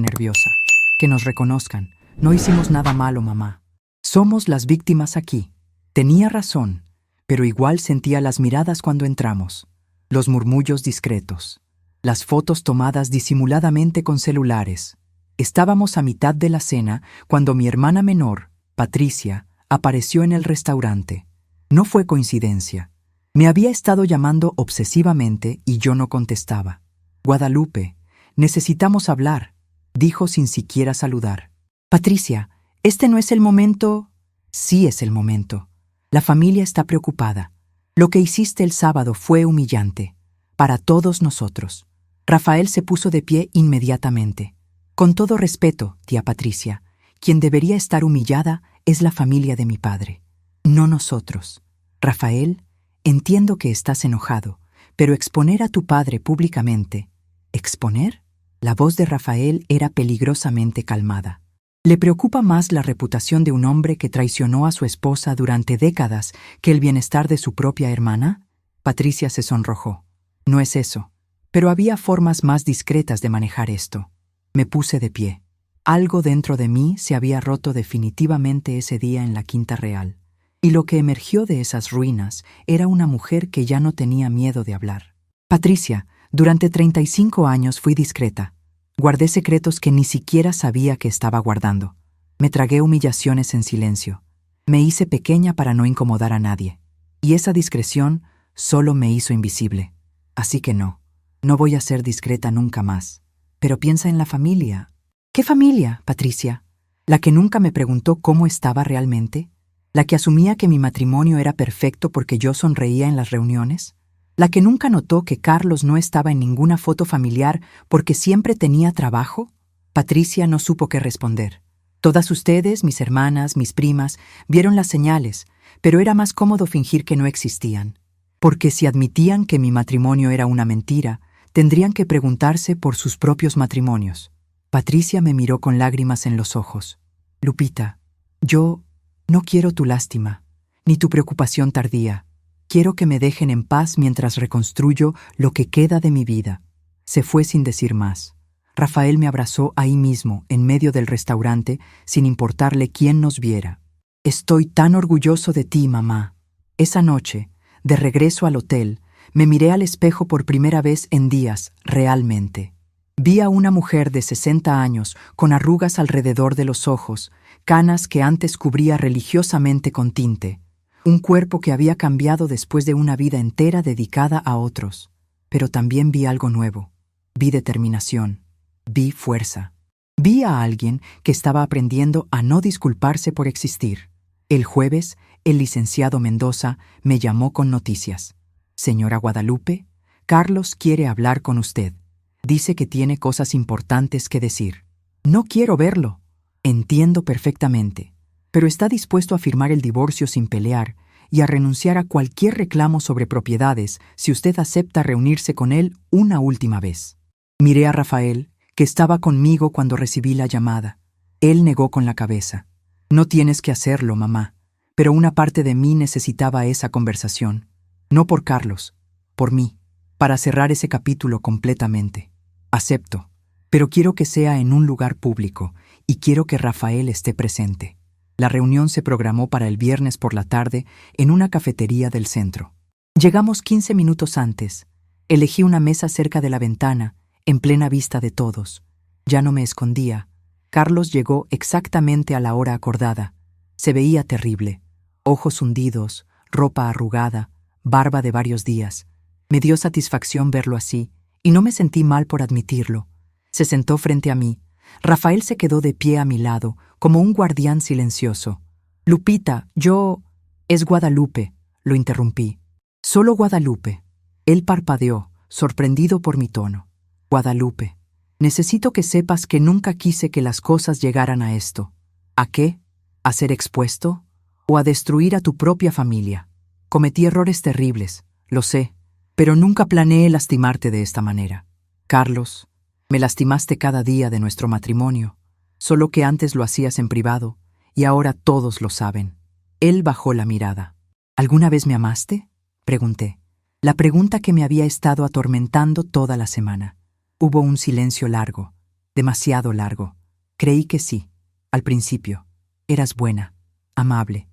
nerviosa. Que nos reconozcan. No hicimos nada malo, mamá. Somos las víctimas aquí. Tenía razón, pero igual sentía las miradas cuando entramos, los murmullos discretos, las fotos tomadas disimuladamente con celulares. Estábamos a mitad de la cena cuando mi hermana menor, Patricia, apareció en el restaurante. No fue coincidencia. Me había estado llamando obsesivamente y yo no contestaba. Guadalupe, necesitamos hablar, dijo sin siquiera saludar. Patricia, este no es el momento. Sí es el momento. La familia está preocupada. Lo que hiciste el sábado fue humillante. Para todos nosotros. Rafael se puso de pie inmediatamente. Con todo respeto, tía Patricia, quien debería estar humillada es la familia de mi padre, no nosotros. Rafael, entiendo que estás enojado, pero exponer a tu padre públicamente... ¿Exponer? La voz de Rafael era peligrosamente calmada. ¿Le preocupa más la reputación de un hombre que traicionó a su esposa durante décadas que el bienestar de su propia hermana? Patricia se sonrojó. No es eso, pero había formas más discretas de manejar esto. Me puse de pie. Algo dentro de mí se había roto definitivamente ese día en la Quinta Real, y lo que emergió de esas ruinas era una mujer que ya no tenía miedo de hablar. Patricia, durante 35 años fui discreta. Guardé secretos que ni siquiera sabía que estaba guardando. Me tragué humillaciones en silencio. Me hice pequeña para no incomodar a nadie. Y esa discreción solo me hizo invisible. Así que no voy a ser discreta nunca más. Pero piensa en la familia. ¿Qué familia, Patricia? ¿La que nunca me preguntó cómo estaba realmente? ¿La que asumía que mi matrimonio era perfecto porque yo sonreía en las reuniones? ¿La que nunca notó que Carlos no estaba en ninguna foto familiar porque siempre tenía trabajo? Patricia no supo qué responder. Todas ustedes, mis hermanas, mis primas, vieron las señales, pero era más cómodo fingir que no existían. Porque si admitían que mi matrimonio era una mentira, tendrían que preguntarse por sus propios matrimonios. Patricia me miró con lágrimas en los ojos. Lupita, yo no quiero tu lástima, ni tu preocupación tardía. Quiero que me dejen en paz mientras reconstruyo lo que queda de mi vida. Se fue sin decir más. Rafael me abrazó ahí mismo, en medio del restaurante, sin importarle quién nos viera. Estoy tan orgulloso de ti, mamá. Esa noche, de regreso al hotel, me miré al espejo por primera vez en días, realmente. Vi a una mujer de 60 años, con arrugas alrededor de los ojos, canas que antes cubría religiosamente con tinte. Un cuerpo que había cambiado después de una vida entera dedicada a otros. Pero también vi algo nuevo. Vi determinación. Vi fuerza. Vi a alguien que estaba aprendiendo a no disculparse por existir. El jueves, el licenciado Mendoza me llamó con noticias. Señora Guadalupe, Carlos quiere hablar con usted. Dice que tiene cosas importantes que decir. No quiero verlo. Entiendo perfectamente. Pero está dispuesto a firmar el divorcio sin pelear y a renunciar a cualquier reclamo sobre propiedades si usted acepta reunirse con él una última vez. Miré a Rafael, que estaba conmigo cuando recibí la llamada. Él negó con la cabeza. No tienes que hacerlo, mamá, pero una parte de mí necesitaba esa conversación. No por Carlos, por mí, para cerrar ese capítulo completamente. Acepto, pero quiero que sea en un lugar público y quiero que Rafael esté presente. La reunión se programó para el viernes por la tarde en una cafetería del centro. Llegamos 15 minutos antes. Elegí una mesa cerca de la ventana, en plena vista de todos. Ya no me escondía. Carlos llegó exactamente a la hora acordada. Se veía terrible. Ojos hundidos, ropa arrugada, barba de varios días. Me dio satisfacción verlo así, y no me sentí mal por admitirlo. Se sentó frente a mí. Rafael se quedó de pie a mi lado, como un guardián silencioso. Lupita, yo... Es Guadalupe, lo interrumpí. Solo Guadalupe. Él parpadeó, sorprendido por mi tono. Guadalupe, necesito que sepas que nunca quise que las cosas llegaran a esto. ¿A qué? ¿A ser expuesto? ¿O a destruir a tu propia familia? Cometí errores terribles, lo sé, pero nunca planeé lastimarte de esta manera. Carlos, me lastimaste cada día de nuestro matrimonio, solo que antes lo hacías en privado, y ahora todos lo saben. Él bajó la mirada. ¿Alguna vez me amaste? Pregunté. La pregunta que me había estado atormentando toda la semana. Hubo un silencio largo, demasiado largo. Creí que sí, al principio. Eras buena, amable,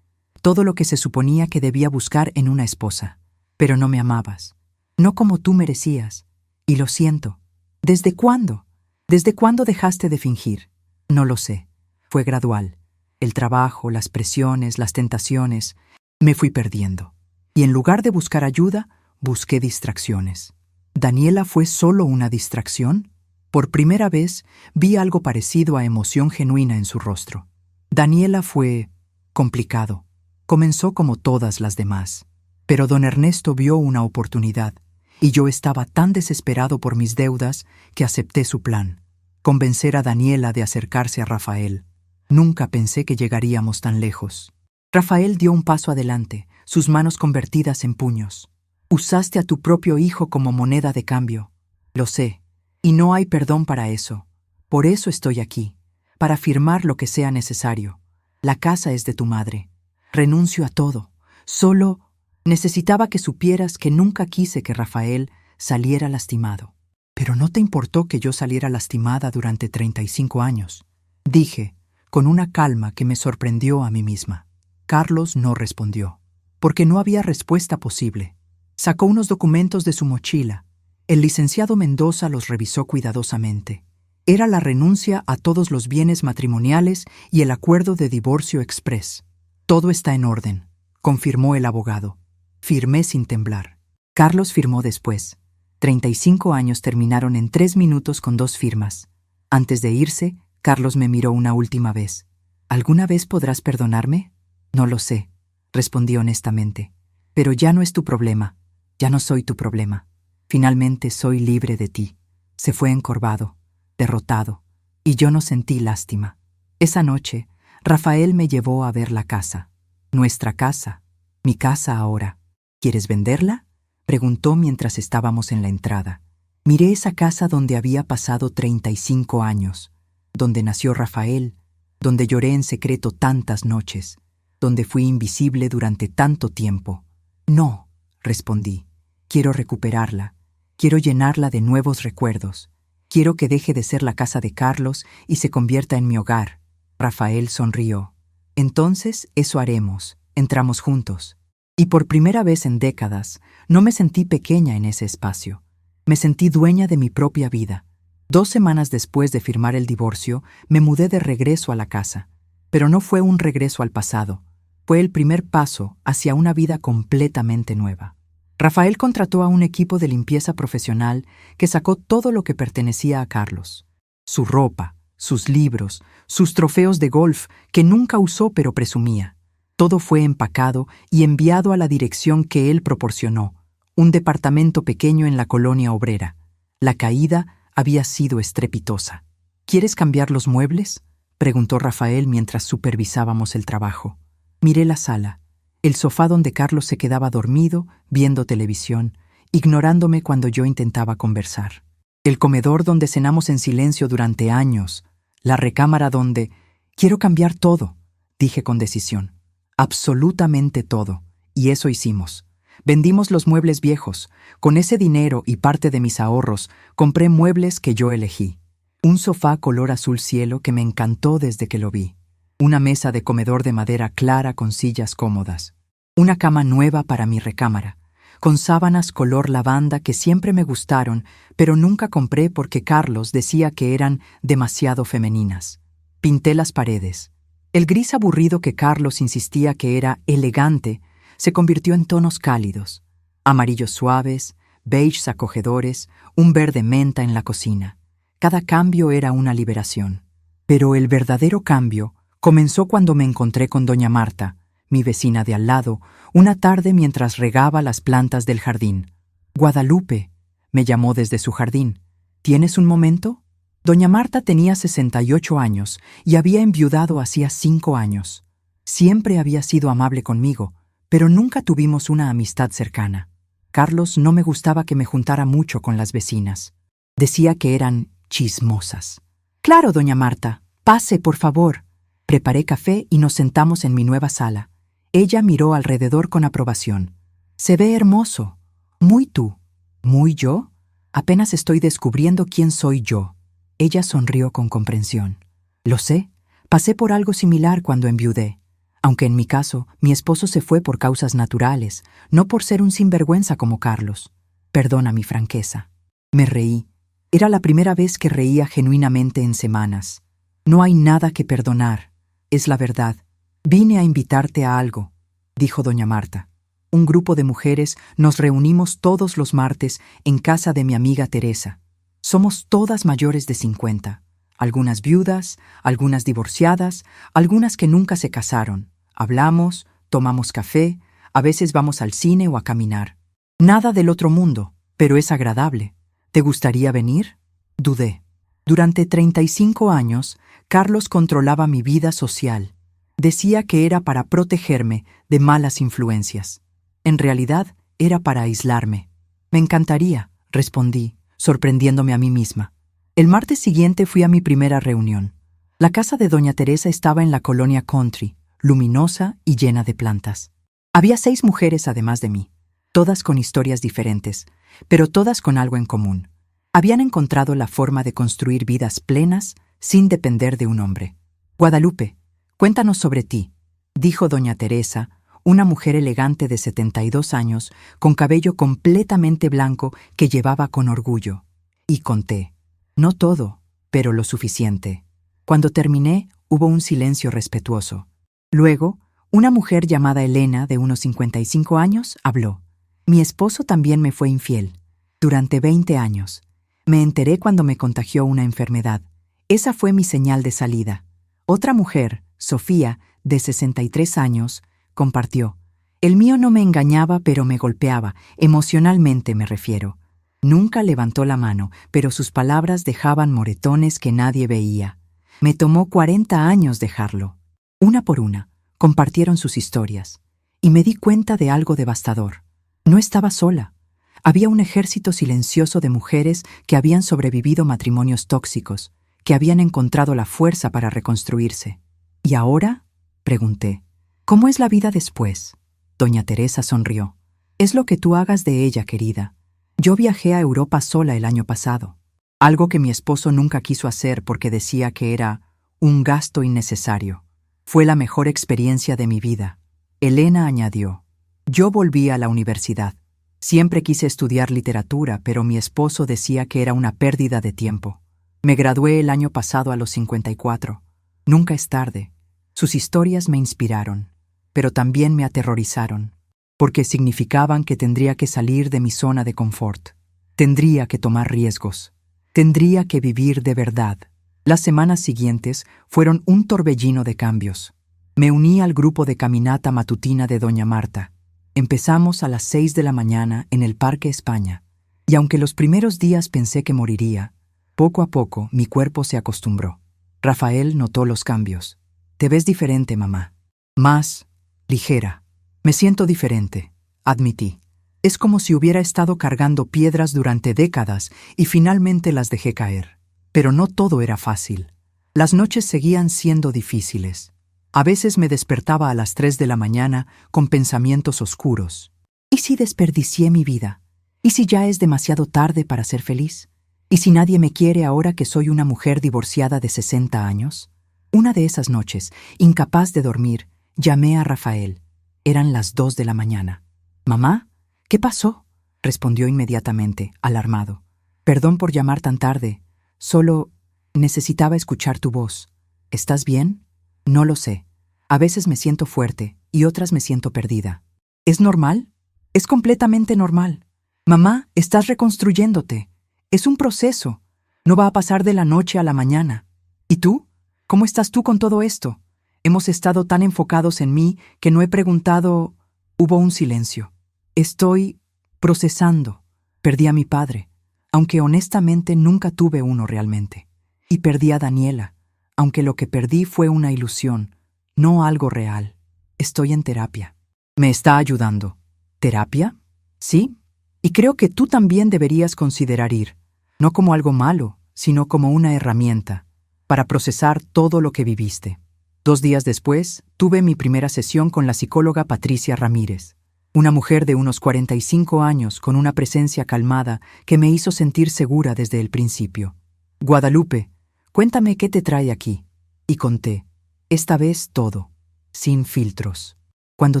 todo lo que se suponía que debía buscar en una esposa. Pero no me amabas, no como tú merecías. Y lo siento. ¿Desde cuándo? ¿Desde cuándo dejaste de fingir? No lo sé. Fue gradual. El trabajo, las presiones, las tentaciones. Me fui perdiendo. Y en lugar de buscar ayuda, busqué distracciones. ¿Daniela fue solo una distracción? Por primera vez vi algo parecido a emoción genuina en su rostro. Daniela fue complicado. Comenzó como todas las demás. Pero don Ernesto vio una oportunidad Y yo estaba tan desesperado por mis deudas que acepté su plan. Convencer a Daniela de acercarse a Rafael. Nunca pensé que llegaríamos tan lejos. Rafael dio un paso adelante, sus manos convertidas en puños. Usaste a tu propio hijo como moneda de cambio. Lo sé, y no hay perdón para eso. Por eso estoy aquí, para firmar lo que sea necesario. La casa es de tu madre. Renuncio a todo. Solo necesitaba que supieras que nunca quise que Rafael saliera lastimado. Pero no te importó que yo saliera lastimada durante 35 años. Dije, con una calma que me sorprendió a mí misma. Carlos no respondió, porque no había respuesta posible. Sacó unos documentos de su mochila. El licenciado Mendoza los revisó cuidadosamente. Era la renuncia a todos los bienes matrimoniales y el acuerdo de divorcio exprés. Todo está en orden, confirmó el abogado. Firmé sin temblar. Carlos firmó después. 35 años terminaron en 3 minutos con 2 firmas. Antes de irse, Carlos me miró una última vez. ¿Alguna vez podrás perdonarme? No lo sé, respondí honestamente. Pero ya no es tu problema. Ya no soy tu problema. Finalmente soy libre de ti. Se fue encorvado, derrotado, y yo no sentí lástima. Esa noche, Rafael me llevó a ver la casa. Nuestra casa. Mi casa ahora. ¿Quieres venderla?, preguntó mientras estábamos en la entrada. Miré esa casa donde había pasado 35 años, donde nació Rafael, donde lloré en secreto tantas noches, donde fui invisible durante tanto tiempo. No, respondí. Quiero recuperarla. Quiero llenarla de nuevos recuerdos. Quiero que deje de ser la casa de Carlos y se convierta en mi hogar. Rafael sonrió. Entonces, eso haremos. Entramos juntos. Y por primera vez en décadas, no me sentí pequeña en ese espacio. Me sentí dueña de mi propia vida. 2 semanas después de firmar el divorcio, me mudé de regreso a la casa. Pero no fue un regreso al pasado. Fue el primer paso hacia una vida completamente nueva. Rafael contrató a un equipo de limpieza profesional que sacó todo lo que pertenecía a Carlos. Su ropa, sus libros, sus trofeos de golf que nunca usó pero presumía. Todo fue empacado y enviado a la dirección que él proporcionó, un departamento pequeño en la colonia obrera. La caída había sido estrepitosa. ¿Quieres cambiar los muebles?, preguntó Rafael mientras supervisábamos el trabajo. Miré la sala, el sofá donde Carlos se quedaba dormido, viendo televisión, ignorándome cuando yo intentaba conversar. El comedor donde cenamos en silencio durante años, la recámara donde... Quiero cambiar todo, dije con decisión. Absolutamente todo, y eso hicimos. Vendimos los muebles viejos. Con ese dinero y parte de mis ahorros, compré muebles que yo elegí. Un sofá color azul cielo que me encantó desde que lo vi. Una mesa de comedor de madera clara con sillas cómodas. Una cama nueva para mi recámara, con sábanas color lavanda que siempre me gustaron, pero nunca compré porque Carlos decía que eran demasiado femeninas. Pinté las paredes. El gris aburrido que Carlos insistía que era elegante se convirtió en tonos cálidos, amarillos suaves, beiges acogedores, un verde menta en la cocina. Cada cambio era una liberación. Pero el verdadero cambio comenzó cuando me encontré con doña Marta, mi vecina de al lado, una tarde mientras regaba las plantas del jardín. «Guadalupe», me llamó desde su jardín. «¿Tienes un momento?» Doña Marta tenía 68 años y había enviudado hacía 5 años. Siempre había sido amable conmigo, pero nunca tuvimos una amistad cercana. Carlos no me gustaba que me juntara mucho con las vecinas. Decía que eran chismosas. «Claro, doña Marta, pase, por favor». Preparé café y nos sentamos en mi nueva sala. Ella miró alrededor con aprobación. «Se ve hermoso. Muy tú. ¿Muy yo? Apenas estoy descubriendo quién soy yo». Ella sonrió con comprensión. «Lo sé, pasé por algo similar cuando enviudé. Aunque en mi caso, mi esposo se fue por causas naturales, no por ser un sinvergüenza como Carlos. Perdona mi franqueza». Me reí. Era la primera vez que reía genuinamente en semanas. «No hay nada que perdonar. Es la verdad. Vine a invitarte a algo», dijo doña Marta. Un grupo de mujeres nos reunimos todos los martes en casa de mi amiga Teresa. Somos todas mayores de 50, algunas viudas, algunas divorciadas, algunas que nunca se casaron. Hablamos, tomamos café, a veces vamos al cine o a caminar. Nada del otro mundo, Pero es agradable. ¿Te gustaría venir? Dudé. Durante 35 años, Carlos controlaba mi vida social. Decía que era para protegerme de malas influencias. En realidad, era para aislarme. Me encantaría, respondí, sorprendiéndome a mí misma. El martes siguiente fui a mi primera reunión. La casa de doña Teresa estaba en la colonia Country, luminosa y llena de plantas. Había 6 mujeres además de mí, todas con historias diferentes, pero todas con algo en común. Habían encontrado la forma de construir vidas plenas sin depender de un hombre. Guadalupe, cuéntanos sobre ti, dijo doña Teresa, una mujer elegante de 72 años, con cabello completamente blanco que llevaba con orgullo. Y conté. No todo, pero lo suficiente. Cuando terminé, hubo un silencio respetuoso. Luego, una mujer llamada Elena, de unos 55 años, habló. Mi esposo también me fue infiel. Durante 20 años. Me enteré cuando me contagió una enfermedad. Esa fue mi señal de salida. Otra mujer, Sofía, de 63 años, compartió. El mío no me engañaba, pero me golpeaba, emocionalmente me refiero. Nunca levantó la mano, pero sus palabras dejaban moretones que nadie veía. Me tomó 40 años dejarlo. Una por una, compartieron sus historias. Y me di cuenta de algo devastador. No estaba sola. Había un ejército silencioso de mujeres que habían sobrevivido matrimonios tóxicos, que habían encontrado la fuerza para reconstruirse. ¿Y ahora? Pregunté. ¿Cómo es la vida después? Doña Teresa sonrió. Es lo que tú hagas de ella, querida. Yo viajé a Europa sola el año pasado. Algo que mi esposo nunca quiso hacer porque decía que era un gasto innecesario. Fue la mejor experiencia de mi vida. Elena añadió. Yo volví a la universidad. Siempre quise estudiar literatura, pero mi esposo decía que era una pérdida de tiempo. Me gradué el año pasado a los 54. Nunca es tarde. Sus historias me inspiraron, pero también me aterrorizaron, porque significaban que tendría que salir de mi zona de confort. Tendría que tomar riesgos. Tendría que vivir de verdad. Las semanas siguientes fueron un torbellino de cambios. Me uní al grupo de caminata matutina de doña Marta. Empezamos a las 6 de la mañana en el Parque España, y aunque los primeros días pensé que moriría, poco a poco mi cuerpo se acostumbró. Rafael notó los cambios. Te ves diferente, mamá. Más ligera. Me siento diferente, admití. Es como si hubiera estado cargando piedras durante décadas y finalmente las dejé caer. Pero no todo era fácil. Las noches seguían siendo difíciles. A veces me despertaba a las 3 de la mañana con pensamientos oscuros. ¿Y si desperdicié mi vida? ¿Y si ya es demasiado tarde para ser feliz? ¿Y si nadie me quiere ahora que soy una mujer divorciada de 60 años? Una de esas noches, incapaz de dormir, llamé a Rafael. Eran las 2 de la mañana. «¿Mamá? ¿Qué pasó?», respondió inmediatamente, alarmado. «Perdón por llamar tan tarde. Solo necesitaba escuchar tu voz. ¿Estás bien?» «No lo sé. A veces me siento fuerte y otras me siento perdida». «¿Es normal?» «Es completamente normal. Mamá, estás reconstruyéndote. Es un proceso. No va a pasar de la noche a la mañana. ¿Y tú? ¿Cómo estás tú con todo esto? Hemos estado tan enfocados en mí que no he preguntado». Hubo un silencio. «Estoy procesando. Perdí a mi padre, aunque honestamente nunca tuve uno realmente. Y perdí a Daniela, aunque lo que perdí fue una ilusión, no algo real. Estoy en terapia». «¿Me está ayudando?» «¿Terapia?» «Sí. Y creo que tú también deberías considerar ir, no como algo malo, sino como una herramienta, para procesar todo lo que viviste». 2 días después, tuve mi primera sesión con la psicóloga Patricia Ramírez, una mujer de unos 45 años con una presencia calmada que me hizo sentir segura desde el principio. «Guadalupe, cuéntame qué te trae aquí». Y conté, esta vez todo, sin filtros. Cuando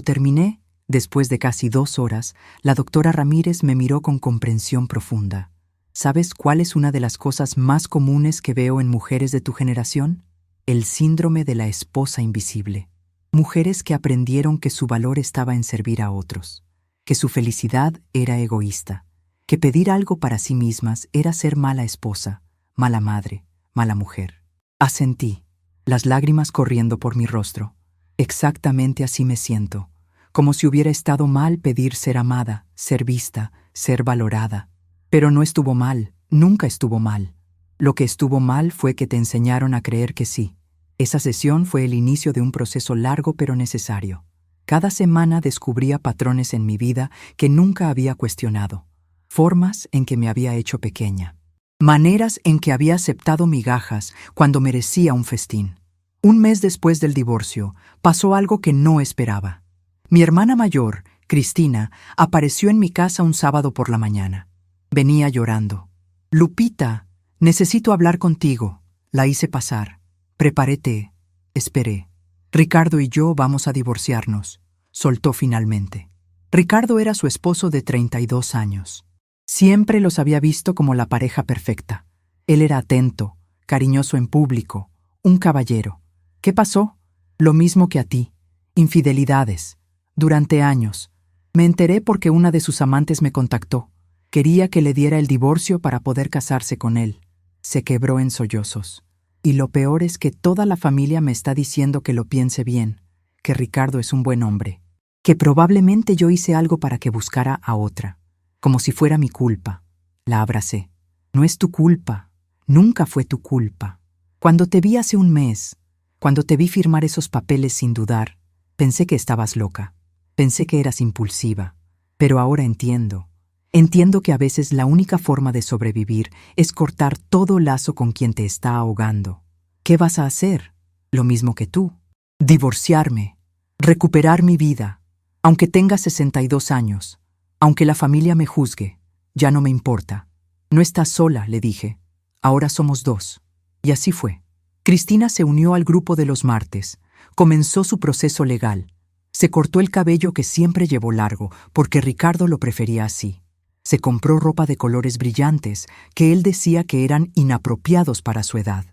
terminé, después de casi 2 horas, la doctora Ramírez me miró con comprensión profunda. ¿Sabes cuál es una de las cosas más comunes que veo en mujeres de tu generación? El síndrome de la esposa invisible. Mujeres que aprendieron que su valor estaba en servir a otros, que su felicidad era egoísta, que pedir algo para sí mismas era ser mala esposa, mala madre, mala mujer. Asentí, las lágrimas corriendo por mi rostro. Exactamente así me siento, como si hubiera estado mal pedir ser amada, ser vista, ser valorada. Pero no estuvo mal, nunca estuvo mal. Lo que estuvo mal fue que te enseñaron a creer que sí. Esa sesión fue el inicio de un proceso largo pero necesario. Cada semana descubría patrones en mi vida que nunca había cuestionado, formas en que me había hecho pequeña, maneras en que había aceptado migajas cuando merecía un festín. Un mes después del divorcio, pasó algo que no esperaba. Mi hermana mayor, Cristina, apareció en mi casa un sábado por la mañana. Venía llorando. «Lupita, necesito hablar contigo». La hice pasar. Preparé té. Esperé. «Ricardo y yo vamos a divorciarnos», soltó finalmente. Ricardo era su esposo de 32 años. Siempre los había visto como la pareja perfecta. Él era atento, cariñoso en público, un caballero. ¿Qué pasó? Lo mismo que a ti. Infidelidades. Durante años. Me enteré porque una de sus amantes me contactó. Quería que le diera el divorcio para poder casarse con él. Se quebró en sollozos. Y lo peor es que toda la familia me está diciendo que lo piense bien, que Ricardo es un buen hombre, que probablemente yo hice algo para que buscara a otra, como si fuera mi culpa. La abracé. No es tu culpa. Nunca fue tu culpa. Cuando te vi hace un mes, cuando te vi firmar esos papeles sin dudar, pensé que estabas loca. Pensé que eras impulsiva. Pero ahora entiendo. Entiendo que a veces la única forma de sobrevivir es cortar todo lazo con quien te está ahogando. ¿Qué vas a hacer? Lo mismo que tú. Divorciarme. Recuperar mi vida. Aunque tenga 62 años. Aunque la familia me juzgue. Ya no me importa. No estás sola, le dije. Ahora somos dos. Y así fue. Cristina se unió al grupo de los martes. Comenzó su proceso legal. Se cortó el cabello que siempre llevó largo, porque Ricardo lo prefería así. Se compró ropa de colores brillantes que él decía que eran inapropiados para su edad.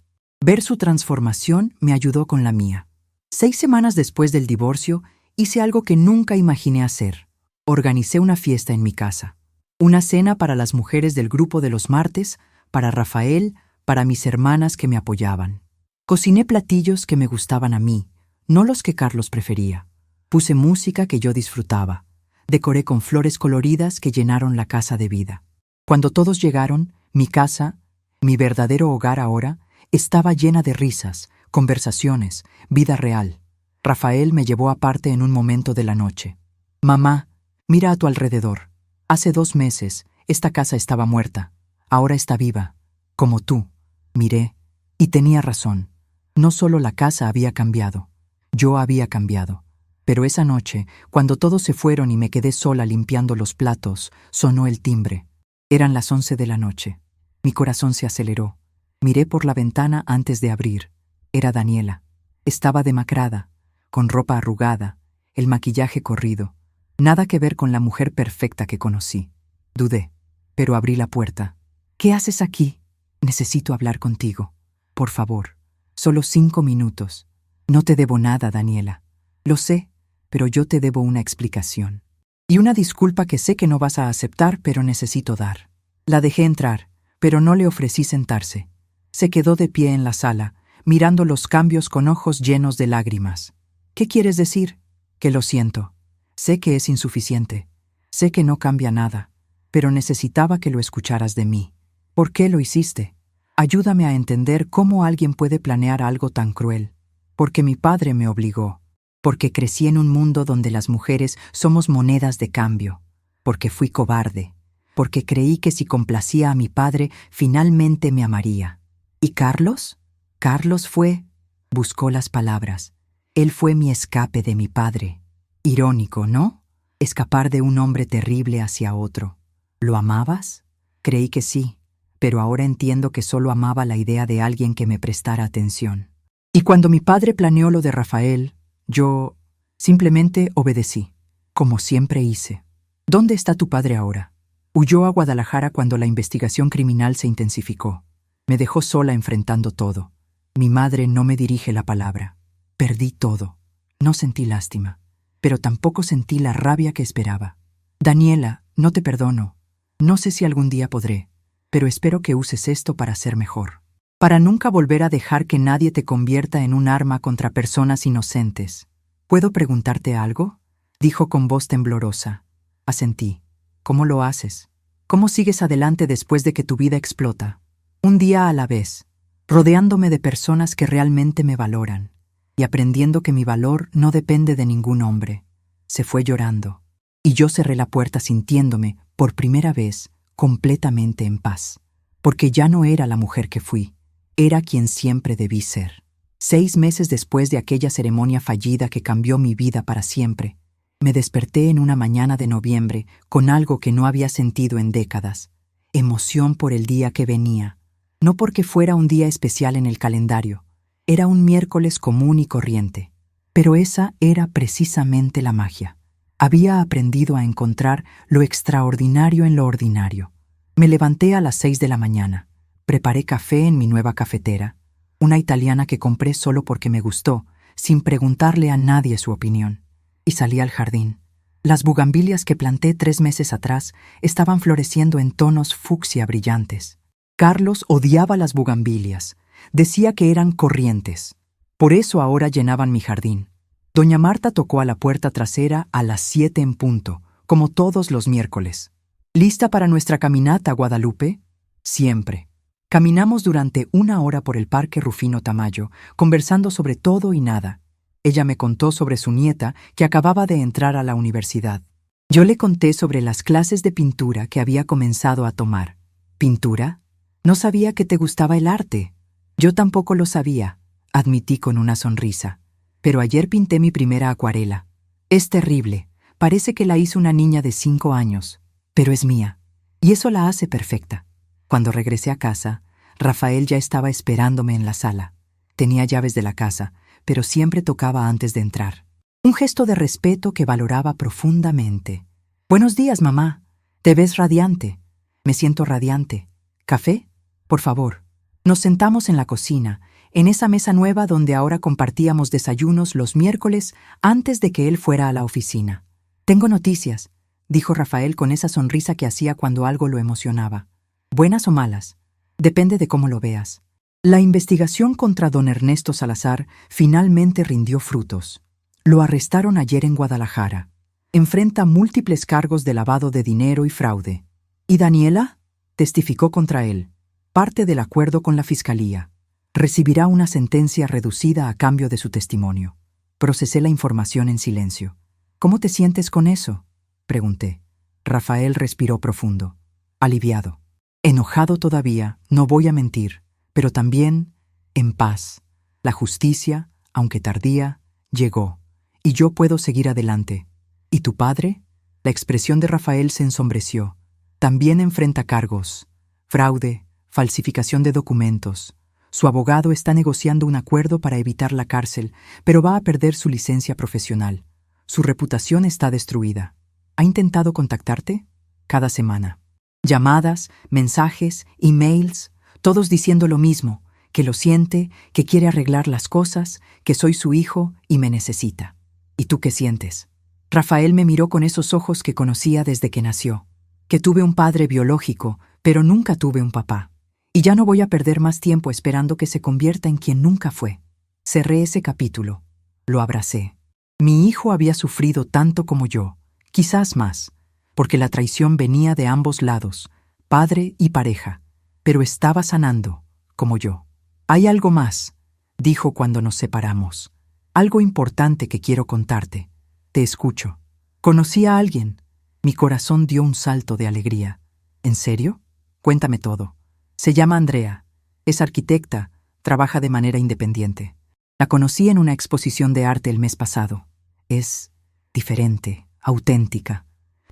Ver su transformación me ayudó con la mía. 6 semanas después del divorcio, hice algo que nunca imaginé hacer. Organicé una fiesta en mi casa. Una cena para las mujeres del grupo de los martes, para Rafael, para mis hermanas que me apoyaban. Cociné platillos que me gustaban a mí, no los que Carlos prefería. Puse música que yo disfrutaba. Decoré con flores coloridas que llenaron la casa de vida. Cuando todos llegaron, mi casa, mi verdadero hogar ahora, estaba llena de risas, conversaciones, vida real. Rafael me llevó aparte en un momento de la noche. «Mamá, mira a tu alrededor. Hace 2 meses, esta casa estaba muerta. Ahora está viva. Como tú». Miré, y tenía razón. No solo la casa había cambiado. Yo había cambiado. Pero esa noche, cuando todos se fueron y me quedé sola limpiando los platos, sonó el timbre. Eran las 11 de la noche. Mi corazón se aceleró. Miré por la ventana antes de abrir. Era Daniela. Estaba demacrada, con ropa arrugada, el maquillaje corrido. Nada que ver con la mujer perfecta que conocí. Dudé, pero abrí la puerta. «¿Qué haces aquí? Necesito hablar contigo. Por favor, solo 5 minutos. No te debo nada, Daniela. Lo sé, pero yo te debo una explicación. Y una disculpa que sé que no vas a aceptar, pero necesito dar». La dejé entrar, pero no le ofrecí sentarse. Se quedó de pie en la sala, mirando los cambios con ojos llenos de lágrimas. «¿Qué quieres decir?» «Que lo siento. Sé que es insuficiente. Sé que no cambia nada, pero necesitaba que lo escucharas de mí. ¿Por qué lo hiciste? Ayúdame a entender cómo alguien puede planear algo tan cruel. Porque mi padre me obligó. Porque crecí en un mundo donde las mujeres somos monedas de cambio. Porque fui cobarde. Porque creí que si complacía a mi padre, finalmente me amaría. ¿Y Carlos? Carlos fue...» Buscó las palabras. «Él fue mi escape de mi padre». Irónico, ¿no? Escapar de un hombre terrible hacia otro. ¿Lo amabas? Creí que sí, pero ahora entiendo que solo amaba la idea de alguien que me prestara atención. Y cuando mi padre planeó lo de Rafael, yo simplemente obedecí, como siempre hice. ¿Dónde está tu padre ahora? Huyó a Guadalajara cuando la investigación criminal se intensificó. Me dejó sola enfrentando todo. Mi madre no me dirige la palabra. Perdí todo. No sentí lástima, pero tampoco sentí la rabia que esperaba. Daniela, no te perdono. No sé si algún día podré, pero espero que uses esto para ser mejor. Para nunca volver a dejar que nadie te convierta en un arma contra personas inocentes. ¿Puedo preguntarte algo?», dijo con voz temblorosa. Asentí. «¿Cómo lo haces?». ¿Cómo sigues adelante después de que tu vida explota? Un día a la vez, rodeándome de personas que realmente me valoran y aprendiendo que mi valor no depende de ningún hombre. Se fue llorando, y yo cerré la puerta sintiéndome, por primera vez, completamente en paz, porque ya no era la mujer que fui, era quien siempre debí ser. 6 meses después de aquella ceremonia fallida que cambió mi vida para siempre, me desperté en una mañana de noviembre con algo que no había sentido en décadas, emoción por el día que venía, no porque fuera un día especial en el calendario, era un miércoles común y corriente, pero esa era precisamente la magia. Había aprendido a encontrar lo extraordinario en lo ordinario. Me levanté a las 6 de la mañana, preparé café en mi nueva cafetera, una italiana que compré solo porque me gustó, sin preguntarle a nadie su opinión, y salí al jardín. Las bugambilias que planté 3 meses atrás estaban floreciendo en tonos fucsia brillantes. Carlos odiaba las bugambilias, decía que eran corrientes. Por eso ahora llenaban mi jardín. Doña Marta tocó a la puerta trasera a las 7 en punto, como todos los miércoles. ¿Lista para nuestra caminata, Guadalupe? Siempre. Caminamos durante 1 hora por el Parque Rufino Tamayo, conversando sobre todo y nada. Ella me contó sobre su nieta, que acababa de entrar a la universidad. Yo le conté sobre las clases de pintura que había comenzado a tomar. ¿Pintura? No sabía que te gustaba el arte. Yo tampoco lo sabía, admití con una sonrisa. Pero ayer pinté mi primera acuarela. Es terrible, parece que la hizo una niña de 5 años, pero es mía, y eso la hace perfecta. Cuando regresé a casa, Rafael ya estaba esperándome en la sala. Tenía llaves de la casa, pero siempre tocaba antes de entrar. Un gesto de respeto que valoraba profundamente. «Buenos días, mamá. Te ves radiante». «Me siento radiante. ¿Café? Por favor». Nos sentamos en la cocina, en esa mesa nueva donde ahora compartíamos desayunos los miércoles antes de que él fuera a la oficina. «Tengo noticias», dijo Rafael con esa sonrisa que hacía cuando algo lo emocionaba. «Buenas o malas, depende de cómo lo veas». La investigación contra don Ernesto Salazar finalmente rindió frutos. Lo arrestaron ayer en Guadalajara. Enfrenta múltiples cargos de lavado de dinero y fraude. ¿Y Daniela? Testificó contra él. Parte del acuerdo con la fiscalía. Recibirá una sentencia reducida a cambio de su testimonio. Procesé la información en silencio. «¿Cómo te sientes con eso?», pregunté. Rafael respiró profundo. Aliviado. Enojado todavía, no voy a mentir, pero también en paz. La justicia, aunque tardía, llegó, y yo puedo seguir adelante. ¿Y tu padre? La expresión de Rafael se ensombreció. También enfrenta cargos. Fraude, falsificación de documentos. Su abogado está negociando un acuerdo para evitar la cárcel, pero va a perder su licencia profesional. Su reputación está destruida. ¿Ha intentado contactarte? Cada semana. Llamadas, mensajes, emails, todos diciendo lo mismo, que lo siente, que quiere arreglar las cosas, que soy su hijo y me necesita. ¿Y tú qué sientes? Rafael me miró con esos ojos que conocía desde que nació. Que tuve un padre biológico, pero nunca tuve un papá. Y ya no voy a perder más tiempo esperando que se convierta en quien nunca fue. Cerré ese capítulo. Lo abracé. Mi hijo había sufrido tanto como yo, quizás más, porque la traición venía de ambos lados, padre y pareja, pero estaba sanando, como yo. «Hay algo más», dijo cuando nos separamos. «Algo importante que quiero contarte. Te escucho». Conocí a alguien. Mi corazón dio un salto de alegría. «¿En serio? Cuéntame todo». Se llama Andrea. Es arquitecta, trabaja de manera independiente. La conocí en una exposición de arte el mes pasado. Es diferente, auténtica.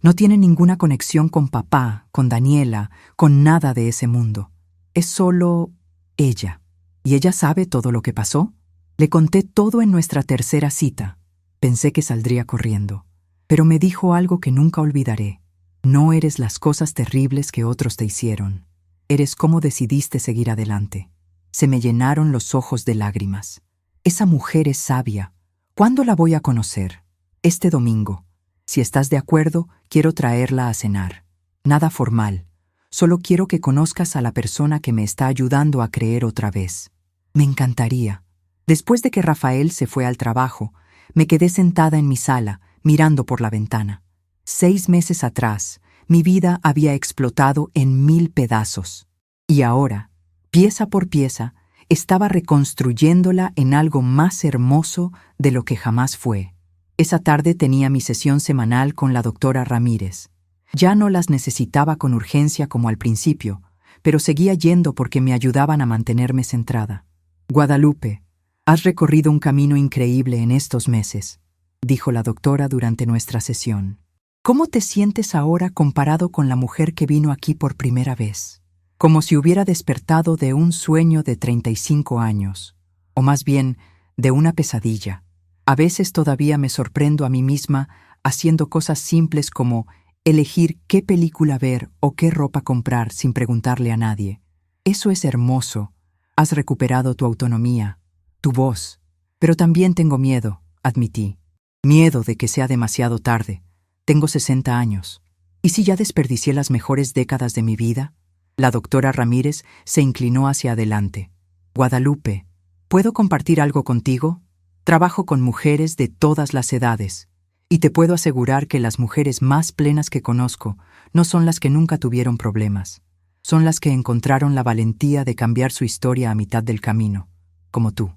No tiene ninguna conexión con papá, con Daniela, con nada de ese mundo. Es solo ella. ¿Y ella sabe todo lo que pasó? Le conté todo en nuestra tercera cita. Pensé que saldría corriendo, pero me dijo algo que nunca olvidaré. «No eres las cosas terribles que otros te hicieron. Eres cómo decidiste seguir adelante». Se me llenaron los ojos de lágrimas. Esa mujer es sabia. ¿Cuándo la voy a conocer? Este domingo. Si estás de acuerdo, quiero traerla a cenar. Nada formal. Solo quiero que conozcas a la persona que me está ayudando a creer otra vez. Me encantaría. Después de que Rafael se fue al trabajo, me quedé sentada en mi sala, mirando por la ventana. 6 meses atrás, Mi vida había explotado en 1000 pedazos. Y ahora, pieza por pieza, estaba reconstruyéndola en algo más hermoso de lo que jamás fue. Esa tarde tenía mi sesión semanal con la doctora Ramírez. Ya no las necesitaba con urgencia como al principio, pero seguía yendo porque me ayudaban a mantenerme centrada. Guadalupe, has recorrido un camino increíble en estos meses, dijo la doctora durante nuestra sesión. ¿Cómo te sientes ahora comparado con la mujer que vino aquí por primera vez? Como si hubiera despertado de un sueño de 35 años, o más bien, de una pesadilla. A veces todavía me sorprendo a mí misma haciendo cosas simples como elegir qué película ver o qué ropa comprar sin preguntarle a nadie. Eso es hermoso. Has recuperado tu autonomía, tu voz. Pero también tengo miedo, admití. Miedo de que sea demasiado tarde. Tengo 60 años. ¿Y si ya desperdicié las mejores décadas de mi vida? La doctora Ramírez se inclinó hacia adelante. Guadalupe, ¿puedo compartir algo contigo? Trabajo con mujeres de todas las edades, y te puedo asegurar que las mujeres más plenas que conozco no son las que nunca tuvieron problemas. Son las que encontraron la valentía de cambiar su historia a mitad del camino, como tú.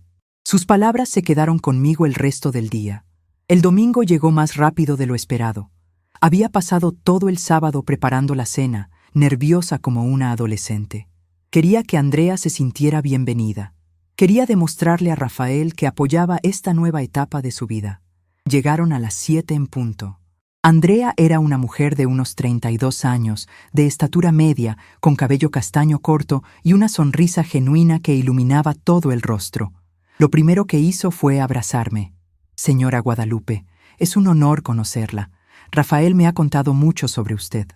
Sus palabras se quedaron conmigo el resto del día. El domingo llegó más rápido de lo esperado. Había pasado todo el sábado preparando la cena, nerviosa como una adolescente. Quería que Andrea se sintiera bienvenida. Quería demostrarle a Rafael que apoyaba esta nueva etapa de su vida. Llegaron a las 7 en punto. Andrea era una mujer de unos 32 años, de estatura media, con cabello castaño corto y una sonrisa genuina que iluminaba todo el rostro. Lo primero que hizo fue abrazarme. Señora Guadalupe, es un honor conocerla. Rafael me ha contado mucho sobre usted.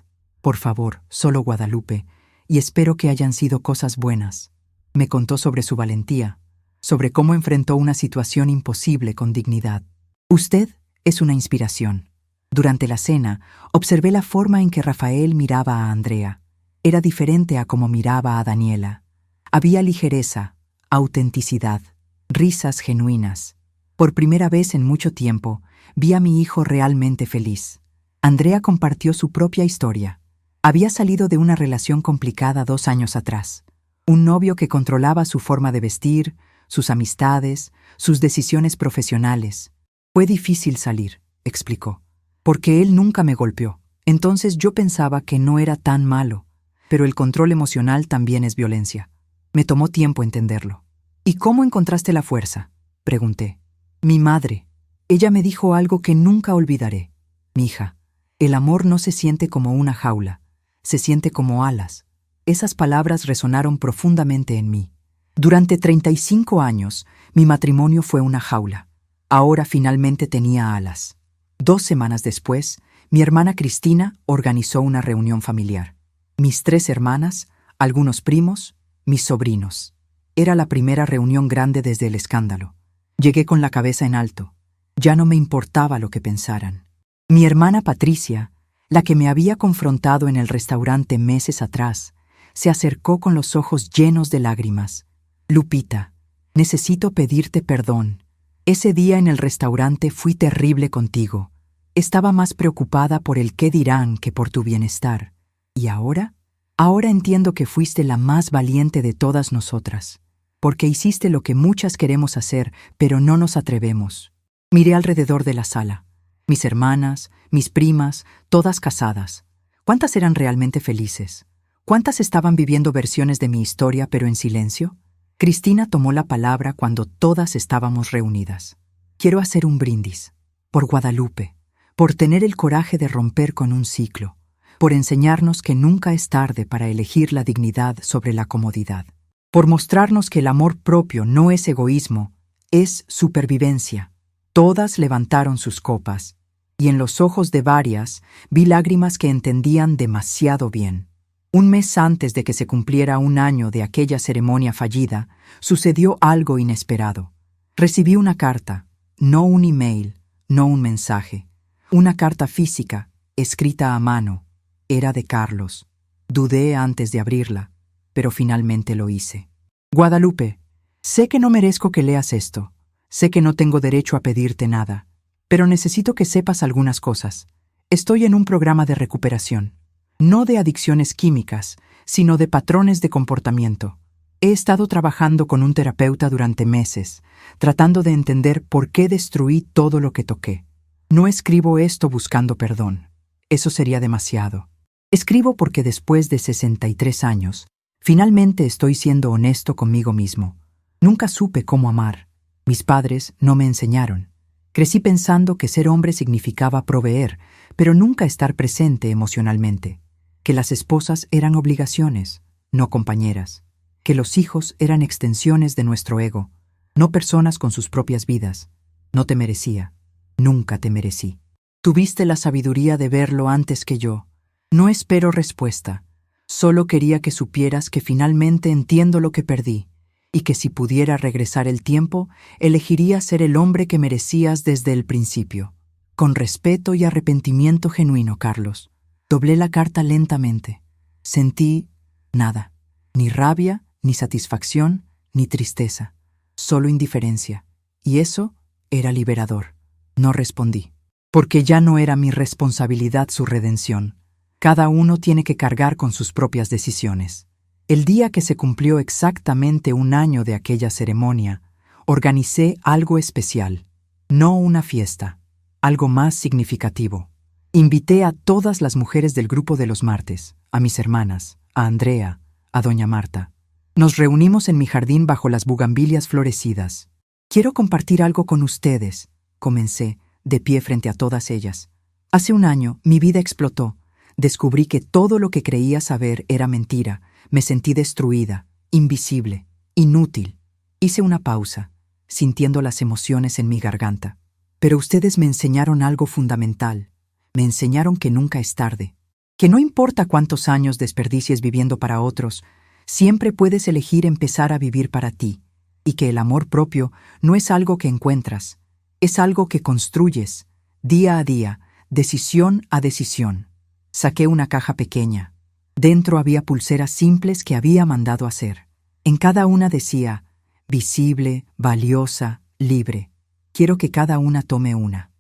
Por favor, solo Guadalupe, y espero que hayan sido cosas buenas. Me contó sobre su valentía, sobre cómo enfrentó una situación imposible con dignidad. Usted es una inspiración. Durante la cena, observé la forma en que Rafael miraba a Andrea. Era diferente a cómo miraba a Daniela. Había ligereza, autenticidad, risas genuinas. Por primera vez en mucho tiempo, vi a mi hijo realmente feliz. Andrea compartió su propia historia. Había salido de una relación complicada 2 años atrás. Un novio que controlaba su forma de vestir, sus amistades, sus decisiones profesionales. Fue difícil salir, explicó, porque él nunca me golpeó. Entonces yo pensaba que no era tan malo, pero el control emocional también es violencia. Me tomó tiempo entenderlo. ¿Y cómo encontraste la fuerza?, pregunté. Mi madre. Ella me dijo algo que nunca olvidaré. Mija, el amor no se siente como una jaula, se siente como alas. Esas palabras resonaron profundamente en mí. Durante 35 años, mi matrimonio fue una jaula. Ahora finalmente tenía alas. 2 semanas después, mi hermana Cristina organizó una reunión familiar. Mis 3 hermanas, algunos primos, mis sobrinos. Era la primera reunión grande desde el escándalo. Llegué con la cabeza en alto. Ya no me importaba lo que pensaran. Mi hermana Patricia, la que me había confrontado en el restaurante meses atrás, se acercó con los ojos llenos de lágrimas. Lupita, necesito pedirte perdón. Ese día en el restaurante fui terrible contigo. Estaba más preocupada por el qué dirán que por tu bienestar. ¿Y ahora? Ahora entiendo que fuiste la más valiente de todas nosotras, porque hiciste lo que muchas queremos hacer, pero no nos atrevemos. Miré alrededor de la sala. Mis hermanas, mis primas, todas casadas. ¿Cuántas eran realmente felices? ¿Cuántas estaban viviendo versiones de mi historia, pero en silencio? Cristina tomó la palabra cuando todas estábamos reunidas. Quiero hacer un brindis. Por Guadalupe. Por tener el coraje de romper con un ciclo. Por enseñarnos que nunca es tarde para elegir la dignidad sobre la comodidad. Por mostrarnos que el amor propio no es egoísmo, es supervivencia. Todas levantaron sus copas, y en los ojos de varias vi lágrimas que entendían demasiado bien. Un mes antes de que se cumpliera 1 año de aquella ceremonia fallida, sucedió algo inesperado. Recibí una carta, no un email, no un mensaje. Una carta física, escrita a mano. Era de Carlos. Dudé antes de abrirla, pero finalmente lo hice. Guadalupe, sé que no merezco que leas esto. Sé que no tengo derecho a pedirte nada, pero necesito que sepas algunas cosas. Estoy en un programa de recuperación. no de adicciones químicas, sino de patrones de comportamiento. He estado trabajando con un terapeuta durante meses, tratando de entender por qué destruí todo lo que toqué. No escribo esto buscando perdón. Eso sería demasiado. Escribo porque después de 63 años, finalmente estoy siendo honesto conmigo mismo. Nunca supe cómo amar. Mis padres no me enseñaron. Crecí pensando que ser hombre significaba proveer, pero nunca estar presente emocionalmente. Que las esposas eran obligaciones, no compañeras. Que los hijos eran extensiones de nuestro ego, no personas con sus propias vidas. No te merecía. Nunca te merecí. Tuviste la sabiduría de verlo antes que yo. No espero respuesta. Solo quería que supieras que finalmente entiendo lo que perdí, y que si pudiera regresar el tiempo, elegiría ser el hombre que merecías desde el principio. Con respeto y arrepentimiento genuino, Carlos. Doblé la carta lentamente. Sentí nada. Ni rabia, ni satisfacción, ni tristeza. Solo indiferencia. Y eso era liberador. No respondí. Porque ya no era mi responsabilidad su redención. Cada uno tiene que cargar con sus propias decisiones. El día que se cumplió exactamente 1 año de aquella ceremonia, organicé algo especial. No una fiesta, algo más significativo. Invité a todas las mujeres del grupo de los martes, a mis hermanas, a Andrea, a doña Marta. Nos reunimos en mi jardín bajo las bugambilias florecidas. Quiero compartir algo con ustedes, comencé, de pie frente a todas ellas. Hace 1 año, mi vida explotó. Descubrí que todo lo que creía saber era mentira. Me sentí destruida, invisible, inútil. Hice una pausa, sintiendo las emociones en mi garganta. Pero ustedes me enseñaron algo fundamental. Me enseñaron que nunca es tarde. Que no importa cuántos años desperdicies viviendo para otros, siempre puedes elegir empezar a vivir para ti. Y que el amor propio no es algo que encuentras, es algo que construyes, día a día, decisión a decisión. Saqué una caja pequeña. Dentro había pulseras simples que había mandado hacer. En cada una decía, visible, valiosa, libre. Quiero que cada una tome una.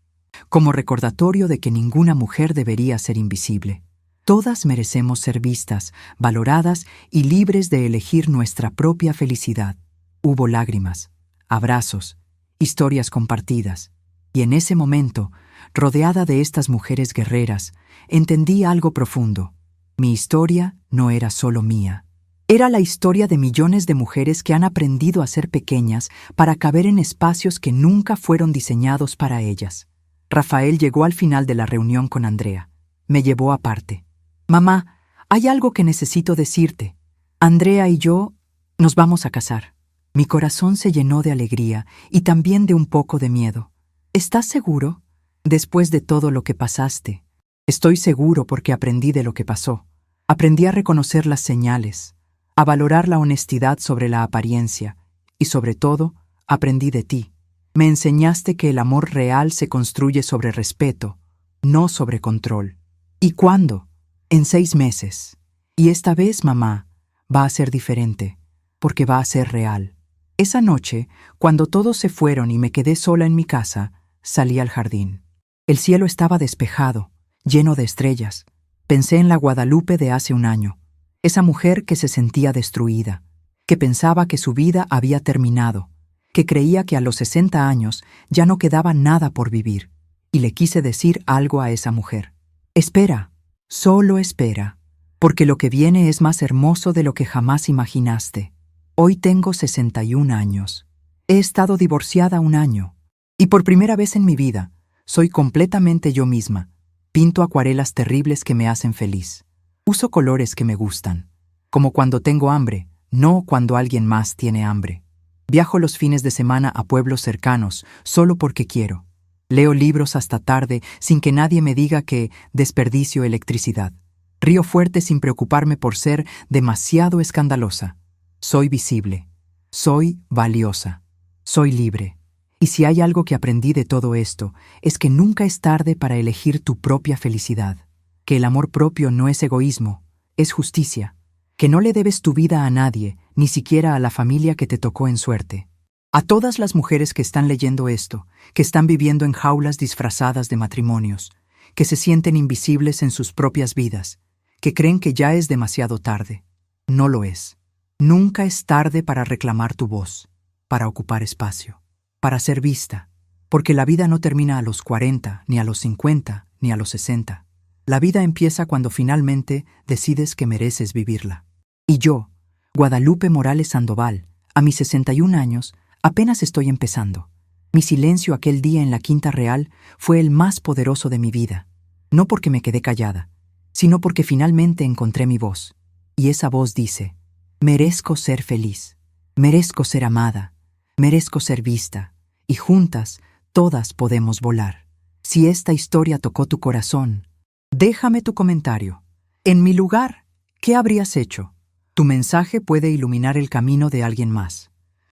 Como recordatorio de que ninguna mujer debería ser invisible. Todas merecemos ser vistas, valoradas y libres de elegir nuestra propia felicidad. Hubo lágrimas, abrazos, historias compartidas. Y en ese momento, rodeada de estas mujeres guerreras, entendí algo profundo. Mi historia no era solo mía. Era la historia de millones de mujeres que han aprendido a ser pequeñas para caber en espacios que nunca fueron diseñados para ellas. Rafael llegó al final de la reunión con Andrea. Me llevó aparte. Mamá, hay algo que necesito decirte. Andrea y yo nos vamos a casar. Mi corazón se llenó de alegría y también de un poco de miedo. ¿Estás seguro? Después de todo lo que pasaste. Estoy seguro porque aprendí de lo que pasó. Aprendí a reconocer las señales, a valorar la honestidad sobre la apariencia y, sobre todo, aprendí de ti. Me enseñaste que el amor real se construye sobre respeto, no sobre control. ¿Y cuándo? En 6 meses. Y esta vez, mamá, va a ser diferente, porque va a ser real. Esa noche, cuando todos se fueron y me quedé sola en mi casa, salí al jardín. El cielo estaba despejado, lleno de estrellas. Pensé en la Guadalupe de hace 1 año, esa mujer que se sentía destruida, que pensaba que su vida había terminado, que creía que a los 60 años ya no quedaba nada por vivir. Y le quise decir algo a esa mujer. Espera, solo espera, porque lo que viene es más hermoso de lo que jamás imaginaste. Hoy tengo 61 años. He estado divorciada 1 año, y por primera vez en mi vida, soy completamente yo misma. Pinto acuarelas terribles que me hacen feliz. Uso colores que me gustan, como cuando tengo hambre, no cuando alguien más tiene hambre. Viajo los fines de semana a pueblos cercanos, solo porque quiero. Leo libros hasta tarde sin que nadie me diga que desperdicio electricidad. Río fuerte sin preocuparme por ser demasiado escandalosa. Soy visible. Soy valiosa. Soy libre. Y si hay algo que aprendí de todo esto, es que nunca es tarde para elegir tu propia felicidad. Que el amor propio no es egoísmo, es justicia. Que no le debes tu vida a nadie, ni siquiera a la familia que te tocó en suerte. A todas las mujeres que están leyendo esto, que están viviendo en jaulas disfrazadas de matrimonios, que se sienten invisibles en sus propias vidas, que creen que ya es demasiado tarde. No lo es. Nunca es tarde para reclamar tu voz, para ocupar espacio, para ser vista, porque la vida no termina a los 40, ni a los 50, ni a los 60. La vida empieza cuando finalmente decides que mereces vivirla. Y yo, Guadalupe Morales Sandoval, a mis 61 años, apenas estoy empezando. Mi silencio aquel día en la Quinta Real fue el más poderoso de mi vida, no porque me quedé callada, sino porque finalmente encontré mi voz. Y esa voz dice: merezco ser feliz, merezco ser amada, merezco ser vista, y juntas todas podemos volar. Si esta historia tocó tu corazón, déjame tu comentario. En mi lugar, ¿qué habrías hecho? Tu mensaje puede iluminar el camino de alguien más.